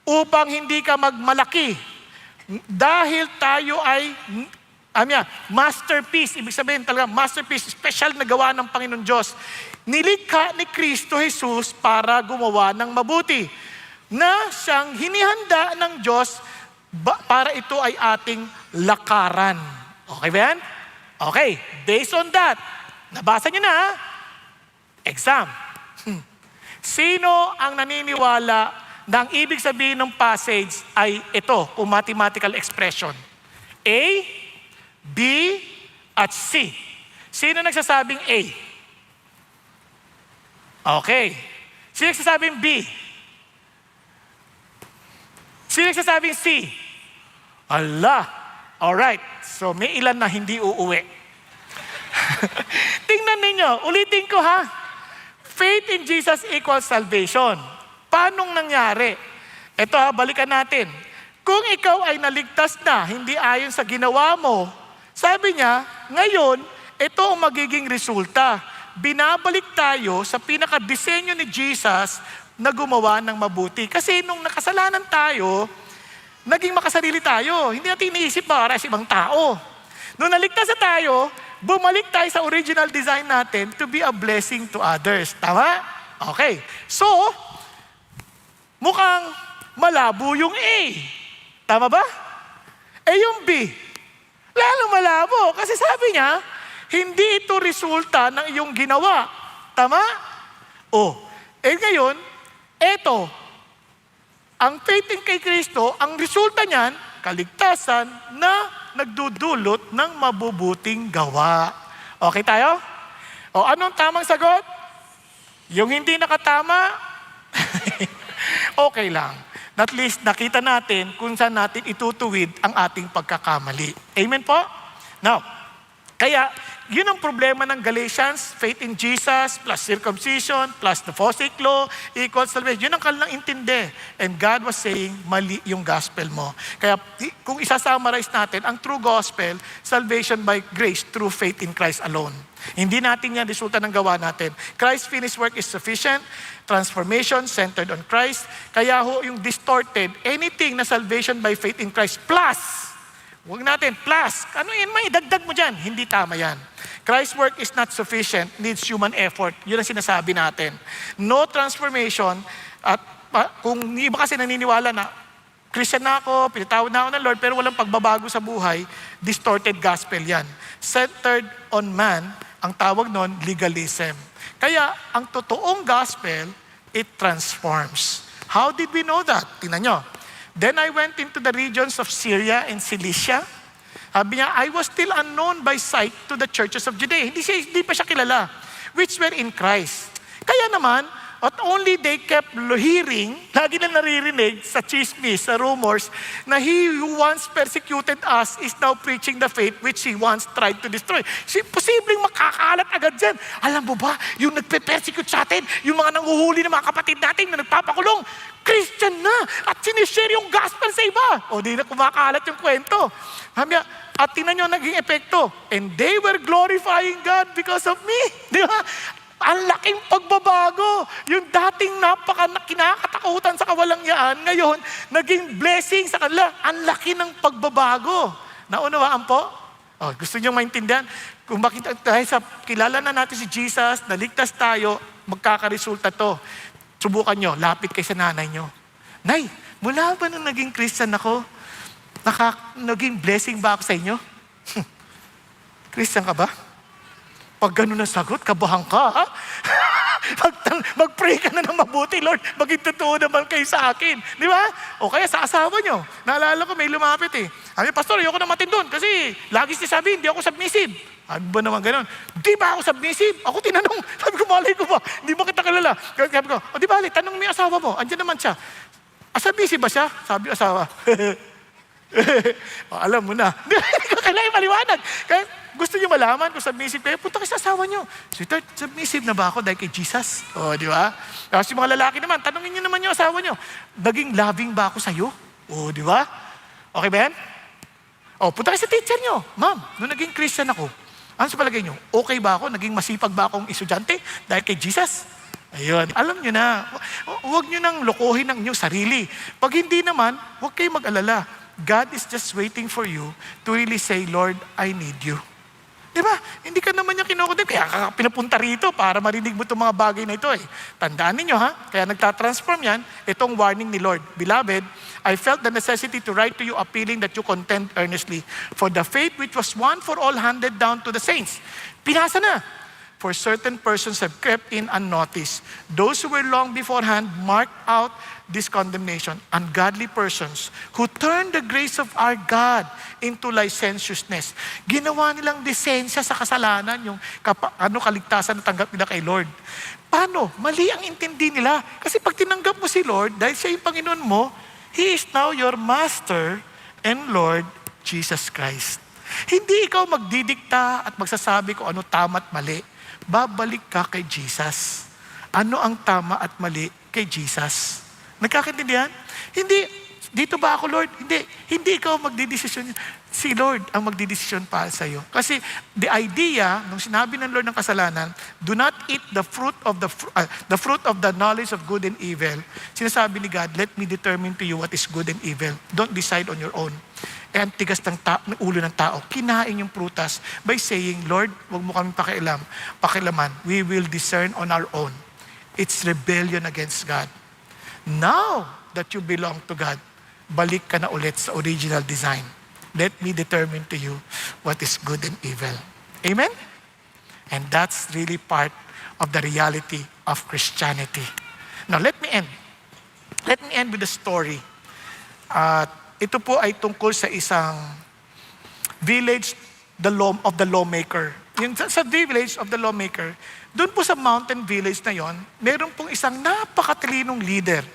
upang hindi ka magmalaki. Dahil tayo ay masterpiece. Ibig sabihin talaga, masterpiece, special na gawa ng Panginoon Diyos. Nilikha ni Kristo Jesus para gumawa ng mabuti na siyang hinihanda ng Diyos para ito ay ating lakaran. Okay ba yan? Okay, based on that, nabasa niyo na, exam. Sino ang naniniwala na ang ibig sabihin ng passage ay ito, kung mathematical expression? A, B, at C. Sino nagsasabing A? Okay. Sino nagsasabing B? C. Sino nagsasabing C? Allah. Alright. So may ilan na hindi uuwi. Tingnan ninyo. Ulitin ko ha. Faith in Jesus equals salvation. Paanong nangyari? Ito ha, balikan natin. Kung ikaw ay naligtas na, hindi ayon sa ginawa mo, sabi niya, ngayon, ito ang magiging resulta. Binabalik tayo sa pinaka-disenyo ni Jesus na gumawa ng mabuti. Kasi nung nakasalanan tayo, naging makasarili tayo. Hindi natin iniisip para sa ibang tao. Nung naligtas na tayo, bumalik tayo sa original design natin to be a blessing to others. Tama? Okay. So, mukhang malabo yung A. Tama ba? Yung B, lalo malabo. Kasi sabi niya, hindi ito resulta ng iyong ginawa. Tama? Ngayon, eto, ang faith in kay Kristo, ang resulta niyan, kaligtasan na nagdudulot ng mabubuting gawa. Okay tayo? Anong tamang sagot? Yung hindi nakatama, okay lang. At least nakita natin kung saan natin itutuwid ang ating pagkakamali. Amen po? Now, kaya yun ang problema ng Galatians, faith in Jesus plus circumcision plus the Pharisaic law equals salvation. Yun ang kanilang intindi. And God was saying, mali yung gospel mo. Kaya kung isa-summarize natin, ang true gospel, salvation by grace through faith in Christ alone. Hindi natin yan resulta ng gawa natin. Christ's finished work is sufficient. Transformation centered on Christ. Kaya yung distorted, anything na salvation by faith in Christ plus, huwag natin, plus. Ano yun, may dagdag mo dyan. Hindi tama yan. Christ's work is not sufficient, needs human effort. Yun ang sinasabi natin. No transformation, at kung iba kasi naniniwala na, Christian na ako, pinatawad na ako ng Lord, pero walang pagbabago sa buhay, distorted gospel yan. Centered on man, ang tawag nun, legalism. Kaya, ang totoong gospel, it transforms. How did we know that? Tingnan nyo. Then I went into the regions of Syria and Cilicia. Sabi niya, I was still unknown by sight to the churches of Judea. Hindi pa siya kilala, which were in Christ. Kaya naman, at only they kept hearing, lagi na naririnig sa chismis, sa rumors, na he who once persecuted us is now preaching the faith which he once tried to destroy. Posibleng makakalat agad dyan. Alam mo ba, yung nagpe-persecute sa atin, yung mga nanguhuli ng mga kapatid natin na nagpapakulong, Christian na, at sinishare yung gospel sa iba. Di na kumakalat yung kwento. At tingnan nyo naging epekto. And they were glorifying God because of me. Di ba? Ang laking pagbabago. Yung dating kinakatakutan sa kawalangyaan, ngayon, naging blessing sa kanila. Ang laki ng pagbabago. Naunawaan po? Gusto nyo maintindihan? Kung bakit dahil sa kilala na natin si Jesus, naligtas tayo, magkakaresulta to. Subukan nyo, lapit kay sa nanay nyo. Nay, mula ba nung naging Christian ako, naging blessing ba ako sa inyo? Christian ka ba? Pag gano'n ang sagot, kabahan ka, ha? Mag-pray ka na ng mabuti, Lord. Maging totoo naman kayo sa akin. Di ba? O kaya sa asawa nyo. Naalala ko, may lumapit eh. Sabi, Pastor, ayoko na matindon kasi lagi sabi, hindi ako submissive. Ano ba naman gano'n? Di ba ako submissive? Ako tinanong. Sabi ko, malay ko ba? Hindi ba kita kilala? Sabi ko, di ba, tanong mo yung asawa mo. Andiyan naman siya. Submissive ba siya? Sabi asawa. Alam mo na. Hindi ko kailangan maliwanag. Kaya gusto niyo malaman kung submissive kayo, punta kayo sa asawa niyo. Sweetheart, submissive na ba ako dahil kay Jesus? Di ba? Tapos yung mga lalaki naman, tanongin niyo naman yung asawa niyo, naging loving ba ako sa'yo? Di ba? Okay ba yan? Punta kayo sa teacher niyo. Ma'am, nung naging Christian ako, ano sa palagay niyo? Okay ba ako? Naging masipag ba akong estudyante dahil kay Jesus? Ayun, alam niyo na. Huwag niyo nang lokohin ang inyong sarili. Pag hindi naman, huwag kayong mag-alala. God is just waiting for you to really say, Lord, I need you. Di ba? Hindi ka naman niya kinukundin. Kaya ka pinapunta rito para marinig mo itong mga bagay na ito eh. Tandaan ninyo ha, kaya nagtatransform yan, itong warning ni Lord. Beloved, I felt the necessity to write to you appealing that you contend earnestly for the faith which was one for all handed down to the saints. Pinasa na. For certain persons have crept in unnoticed. Those who were long beforehand marked out this condemnation. Ungodly persons who turned the grace of our God into licentiousness. Ginawa nilang lisensya sa kasalanan, yung kaligtasan na tanggap nila kay Lord. Paano? Mali ang intindi nila. Kasi pag tinanggap mo si Lord, dahil siya yung Panginoon mo, He is now your Master and Lord Jesus Christ. Hindi ikaw magdidikta at magsasabi kung ano tama at mali. Babalik ka kay Jesus. Ano ang tama at mali kay Jesus? Nagkakaintindihan? Hindi, dito ba ako, Lord? Hindi ikaw magdidesisyon. Si Lord ang magdidesisyon para sa iyo. Kasi the idea, nung sinabi ng Lord ng kasalanan, do not eat the fruit of the knowledge of good and evil. Sinasabi ni God, let me determine to you what is good and evil. Don't decide on your own. Eh, ang tigas ng ulo ng tao, kinain yung prutas by saying, Lord, wag mo kami pakialaman. We will discern on our own. It's rebellion against God. Now that you belong to God, balik ka na ulit sa original design. Let me determine to you what is good and evil. Amen? And that's really part of the reality of Christianity. Now, let me end. Let me end with a story. Ito po ay tungkol sa isang village of the lawmaker. Yung sa village of the lawmaker, doon po sa mountain village na yon, meron pong isang napakatalinong leader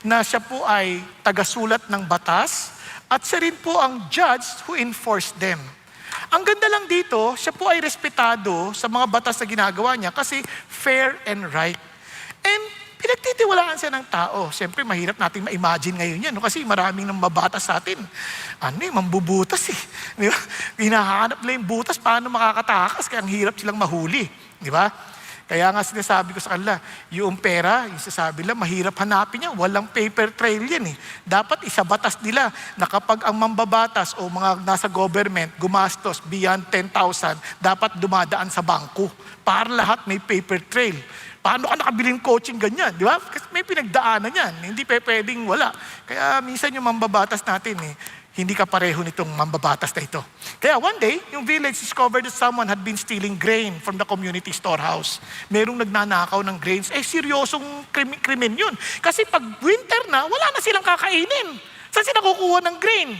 na siya po ay tagasulat ng batas at siya rin po ang judge who enforced them. Ang ganda lang dito, siya po ay respetado sa mga batas na ginagawa niya kasi fair and right. And pinagtitiwalaan siya ng tao. Siyempre, mahirap natin ma-imagine ngayon yan, no? Kasi maraming nang mabatas sa atin. Mambubutas eh. Di ba? Hinahanap nila yung butas, paano makakatakas, kaya ang hirap silang mahuli. Di ba? Kaya nga sinasabi ko sa kanila, yung pera, yung sasabi lang, mahirap hanapin yan. Walang paper trail yan eh. Dapat isabatas nila na kapag ang mambabatas o mga nasa government gumastos beyond 10,000, dapat dumadaan sa bangko para lahat may paper trail. Paano ka nakabiling coaching ganyan? Di ba? Kasi may pinagdaanan yan. Hindi pwedeng wala. Kaya minsan yung mambabatas natin hindi ka pareho nitong mambabatas na ito. Kaya one day, yung village discovered that someone had been stealing grain from the community storehouse. Merong nagnanakaw ng grains. Seryosong krimen yun. Kasi pag winter na, wala na silang kakainin. Saan sila kukuha ng grain?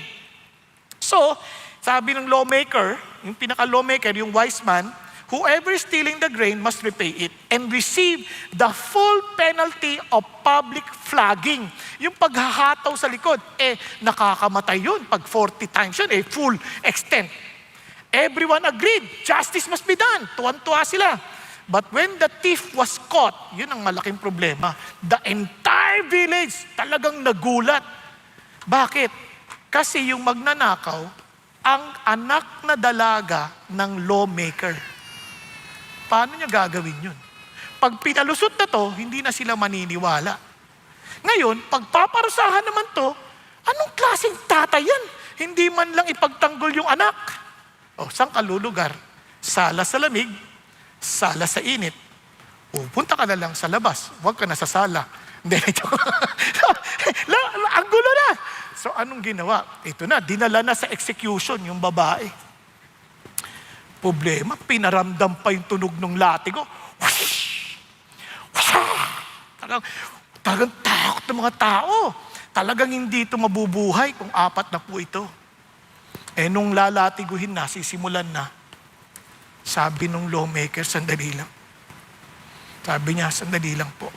So, sabi ng lawmaker, yung pinaka-lawmaker, yung wise man, whoever is stealing the grain must repay it and receive the full penalty of public flogging. Yung paghahataw sa likod, nakakamatay yun. Pag 40 times yun, full extent. Everyone agreed, justice must be done. Tuwan-tuwa sila. But when the thief was caught, yun ang malaking problema. The entire village talagang nagulat. Bakit? Kasi yung magnanakaw, ang anak na dalaga ng lawmaker. Paano niya gagawin yun? Pag pinalusot na to, hindi na sila maniniwala. Ngayon, pagpaparusahan naman to, anong klaseng tatay yan? Hindi man lang ipagtanggol yung anak. Saan ka lulugar? Sala sa lamig, sala sa init. Punta ka na lang sa labas. Huwag ka na sa sala. Hindi, ang gulo na. So anong ginawa? Ito na, dinala na sa execution yung babae. Problema, pinaramdam pa yung tunog ng latigo. Whoosh! Talagang takot ng mga tao. Talagang hindi ito mabubuhay kung 4 na po ito. Nung lalatiguhin na, sisimulan na, sabi nung lawmaker, sandali lang. Sabi niya, sandali lang po.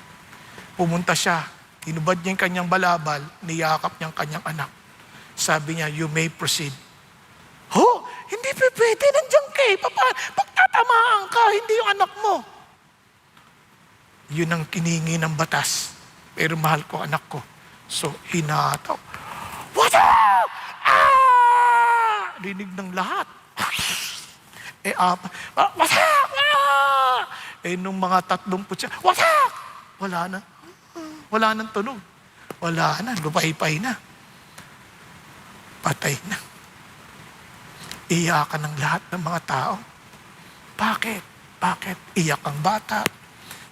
Pumunta siya, inubad niya yung kanyang balabal, niyakap niya ang kanyang anak. Sabi niya, you may proceed. Hindi pwede, nandiyan ka eh. Pagtatamaan ka, hindi yung anak mo. Yun ang kiningi ng batas. Pero mahal ko anak ko. So, hinataw. What's up? Rinig ng lahat. What's up? Nung mga 30 siya, what's up? Wala na. Wala nang tunog. Wala na, lupay-pay na. Patay na. Iyakan ng lahat ng mga tao. Bakit? Bakit? Iyak ang bata.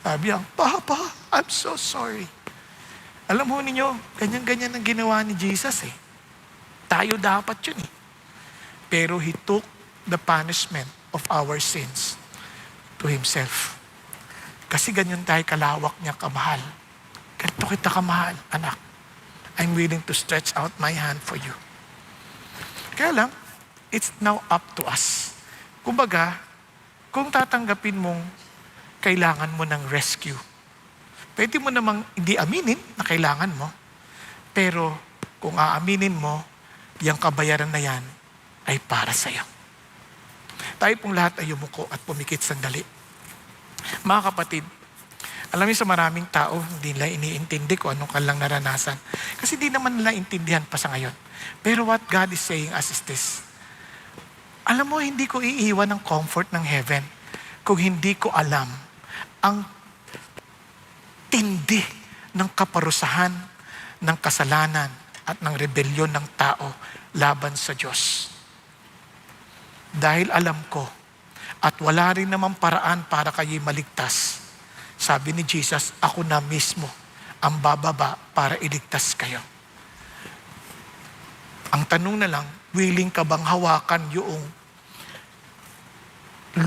Sabi niya, Papa, I'm so sorry. Alam mo ninyo, ganyan-ganyan ang ginawa ni Jesus eh. Tayo dapat yun eh. Pero He took the punishment of our sins to Himself. Kasi ganyan tayo kalawak niya kamahal. Ganito kita kamahal, anak. I'm willing to stretch out my hand for you. Kaya lang, it's now up to us. Kumbaga, kung tatanggapin mong kailangan mo ng rescue, pwede mo namang hindi aminin na kailangan mo. Pero Kung aaminin mo, yung kabayaran na yan ay para sa'yo. Tayo pong lahat ay yumuko at pumikit sandali. Mga kapatid, alam niyo sa maraming tao, hindi nila iniintindi kung anong kanilang naranasan. Kasi di naman nila intindihan pa sa ngayon. Pero what God is saying us is this. Alam mo, hindi ko iiwan ng comfort ng heaven kung hindi ko alam ang tindi ng kaparusahan, ng kasalanan, at ng rebelyon ng tao laban sa Diyos. Dahil alam ko, at wala rin naman paraan para kayo'y maligtas. Sabi ni Jesus, ako na mismo ang bababa para iligtas kayo. Ang tanong na lang, willing ka bang hawakan yung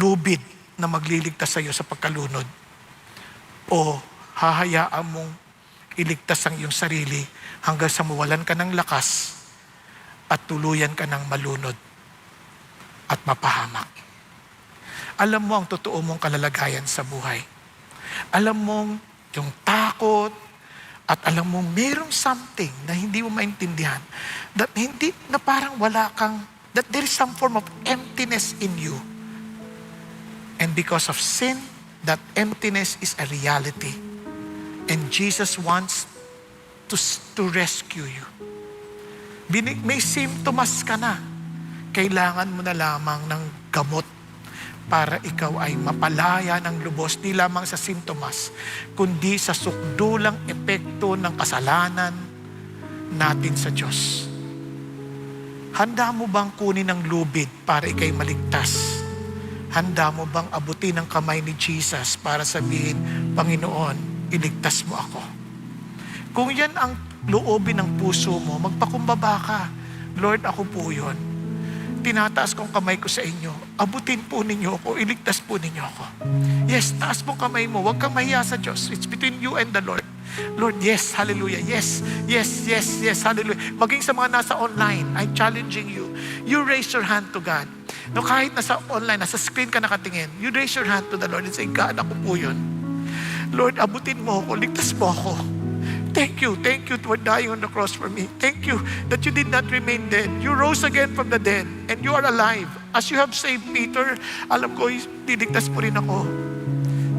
lubid na magliligtas sa iyo sa pagkalunod? O hahayaan mong iligtas ang iyong sarili hanggang sa mawalan ka ng lakas at tuluyan ka ng malunod at mapahamak? Alam mo ang totoo mong kalalagayan sa buhay. Alam mong yung takot at alam mong mayroong something na hindi mo maintindihan, that hindi, na parang wala kang, that there is some form of emptiness in you. And because of sin, that emptiness is a reality. And Jesus wants to rescue you. May symptoms ka na. Kailangan mo na lamang ng gamot para ikaw ay mapalaya ng lubos, di lamang sa sintomas, kundi sa sukdulang epekto ng kasalanan natin sa Diyos. Handa mo bang kunin ang lubid para ikay maligtas? Handa mo bang abutin ang kamay ni Jesus para sabihin, Panginoon, iligtas mo ako? Kung yan ang loobin ng puso mo, magpakumbaba ka. Lord, ako po yun. Tinataas kong kamay ko sa inyo. Abutin po ninyo ako. Iligtas po ninyo ako. Yes, taas mo kamay mo. Huwag kang mahiya sa Diyos. It's between you and the Lord. Lord, yes, hallelujah. Yes, yes, yes, yes, hallelujah. Maging sa mga nasa online, I'm challenging you. You raise your hand to God. No, kahit nasa online, nasa screen ka nakatingin, you raise your hand to the Lord and say, God, ako po yun. Lord, abutin mo ako. Ligtas mo ako. Thank you for dying on the cross for me. Thank you that you did not remain dead. You rose again from the dead and you are alive. As you have saved Peter, alam ko, diligtas mo rin ako.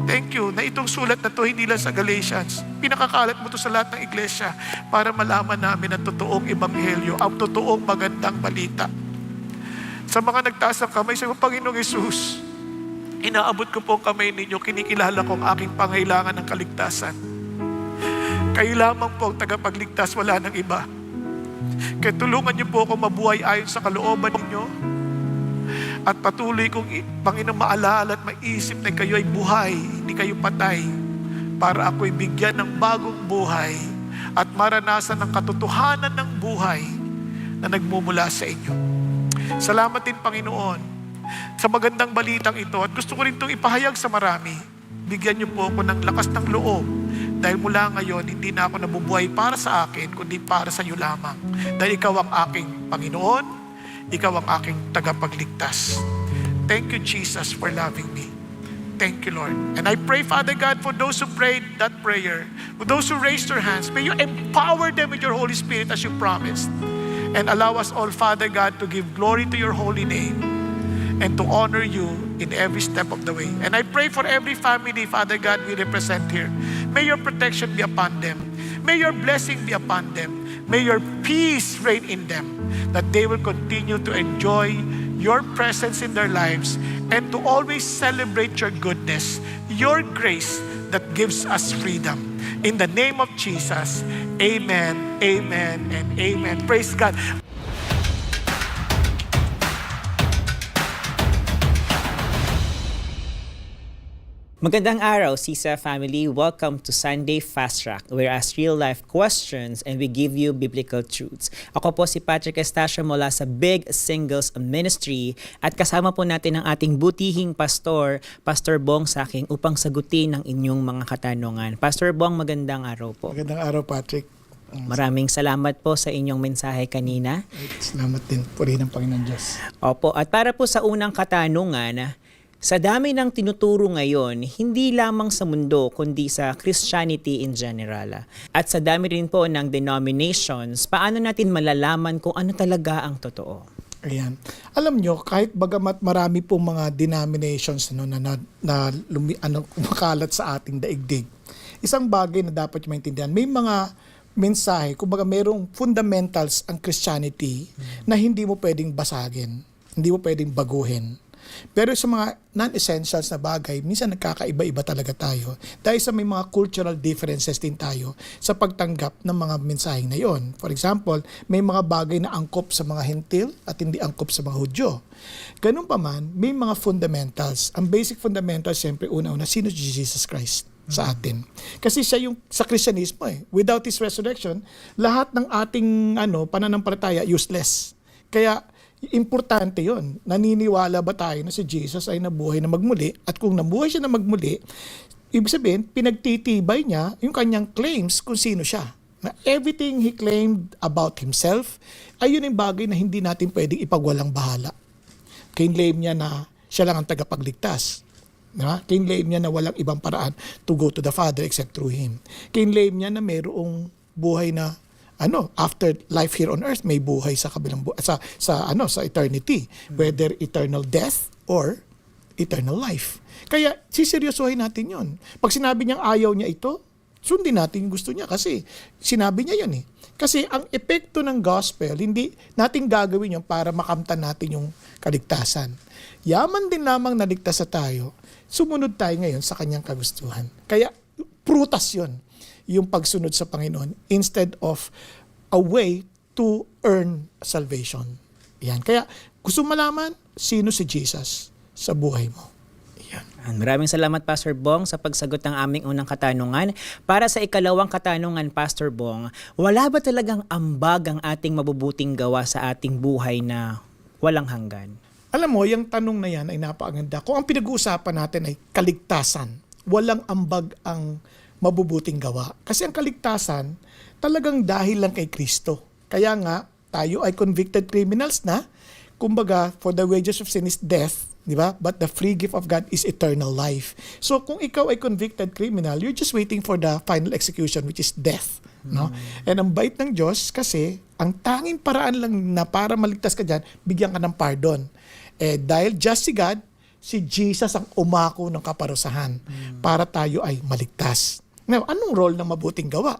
Thank you na itong sulat na to hindi lang sa Galatians. Pinakakalat mo to sa lahat ng iglesia para malaman namin ang totoong ebanghelyo, ang totoong magandang balita. Sa mga nagtaas ng kamay, sa Panginoong Hesus, inaabot ko po ang kamay ninyo, kinikilala ko ang aking pangailangan ng kaligtasan. Kayo lamang po ang tagapagligtas, wala ng iba. Kaya tulungan niyo po ako mabuhay ayon sa kalooban ninyo. At patuloy kong, Panginoon, maalala at maisip na kayo ay buhay, hindi kayo patay, para ako'y bigyan ng bagong buhay at maranasan ng katotohanan ng buhay na nagmumula sa inyo. Salamat din, Panginoon, sa magandang balitang ito. At gusto ko rin itong ipahayag sa marami. Bigyan niyo po ako ng lakas ng loob. Dahil mula ngayon, hindi na ako nabubuhay para sa akin, kundi para sa iyo lamang. Dahil ikaw ang aking Panginoon, ikaw ang aking tagapagligtas. Thank you, Jesus, for loving me. Thank you, Lord. And I pray, Father God, for those who prayed that prayer, for those who raised their hands, may you empower them with your Holy Spirit as you promised. And allow us all, Father God, to give glory to your holy name and to honor you in every step of the way. And I pray for every family, Father God, we represent here. May your protection be upon them. May your blessing be upon them. May your peace reign in them, that they will continue to enjoy your presence in their lives and to always celebrate your goodness, your grace that gives us freedom. In the name of Jesus, amen, amen, and amen. Praise God. Magandang araw, Sisa family. Welcome to Sunday Fast Track, where we ask real-life questions and we give you biblical truths. Ako po si Patrick Estacio mula sa Big Singles Ministry at kasama po natin ang ating butihing pastor, Pastor Bong Saking, upang sagutin ang inyong mga katanungan. Pastor Bong, magandang araw po. Magandang araw, Patrick. Maraming salamat po sa inyong mensahe kanina. Salamat din po rin ng Panginoon Diyos. Opo, at para po sa unang katanungan, Sa dami ng tinuturo ngayon, hindi lamang sa mundo kundi sa Christianity in general. At sa dami rin po ng denominations, paano natin malalaman kung ano talaga ang totoo? Ayan. Alam nyo, kahit bagamat marami pong mga denominations kumakalat sa ating daigdig, isang bagay na dapat nyo maintindihan, may mga mensahe, kumbaga mayroong fundamentals ang Christianity na hindi mo pwedeng basagin, hindi mo pwedeng baguhin. Pero sa mga non-essentials na bagay, minsan nagkakaiba-iba talaga tayo dahil sa may mga cultural differences din tayo sa pagtanggap ng mga mensaheng na yon. For example, may mga bagay na angkop sa mga Hentil at hindi angkop sa mga Hudyo. Ganun pa man, may mga fundamentals. Ang basic fundamentals, siyempre una-una, sino si Jesus Christ sa atin? Kasi siya yung sa Kristyanismo Without His resurrection, lahat ng ating pananampalataya useless. Kaya importante yon. Naniniwala ba tayo na si Jesus ay nabuhay na magmuli? At kung nabuhay siya na magmuli, ibig sabihin, pinagtitibay niya yung kanyang claims kung sino siya. Na everything He claimed about Himself, ay yun yung bagay na hindi natin pwedeng ipagwalang bahala. Kinlaim niya na siya lang ang tagapagligtas. Kinlaim niya na walang ibang paraan to go to the Father except through Him. Kinlaim niya na mayroong buhay na after life here on earth, may buhay sa kabilang sa eternity, whether eternal death or eternal life. Kaya siseryosohin natin 'yon. Pag sinabi niyang ayaw niya ito, sundin natin yung gusto niya kasi sinabi niya 'yan Kasi ang epekto ng gospel, hindi natin gagawin 'yon para makamtan natin yung kaligtasan. Yaman din lamang naligtas tayo, sumunod tayo ngayon sa kanyang kagustuhan. Kaya prutas 'yon, yung pagsunod sa Panginoon instead of a way to earn salvation. Yan. Kaya gusto malaman sino si Jesus sa buhay mo. Yan. Maraming salamat, Pastor Bong, sa pagsagot ng aming unang katanungan. Para sa ikalawang katanungan, Pastor Bong, wala ba talagang ambag ang ating mabubuting gawa sa ating buhay na walang hanggan? Alam mo, yung tanong na yan ay napakaganda. Kung ang pinag-uusapan natin ay kaligtasan, walang ambag ang mabubuting gawa. Kasi ang kaligtasan, talagang dahil lang kay Kristo. Kaya nga, tayo ay convicted criminals na. Kumbaga, for the wages of sin is death, di ba? But the free gift of God is eternal life. So, kung ikaw ay convicted criminal, you're just waiting for the final execution, which is death. No? And ang bait ng Diyos, kasi, ang tanging paraan lang na para maligtas ka dyan, bigyan ka ng pardon. Dahil just si God, si Jesus ang umako ng kaparusahan para tayo ay maligtas. Now, anong role ng mabuting gawa?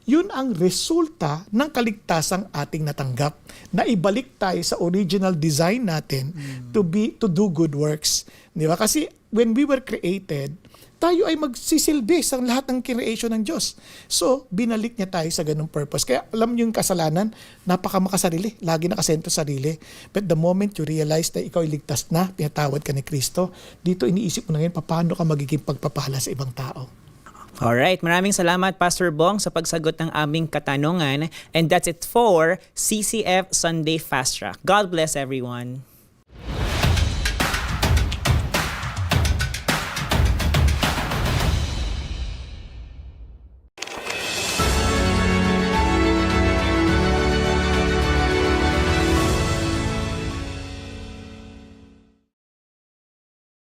Yun ang resulta ng kaligtasang ating natanggap na ibalik tayo sa original design natin to do good works. Di ba? Kasi when we were created, tayo ay magsisilbi sa lahat ng creation ng Diyos. So, binalik niya tayo sa ganung purpose. Kaya alam niyo yung kasalanan, napakamakasarili, lagi nakasentro sa sarili. But the moment you realize na ikaw ay ligtas na, pinatawad ka ni Kristo, dito iniisip mo na ngayon, paano ka magiging pagpapala sa ibang tao. Alright, maraming salamat, Pastor Bong, sa pagsagot ng aming katanungan. And that's it for CCF Sunday Fast Track. God bless everyone.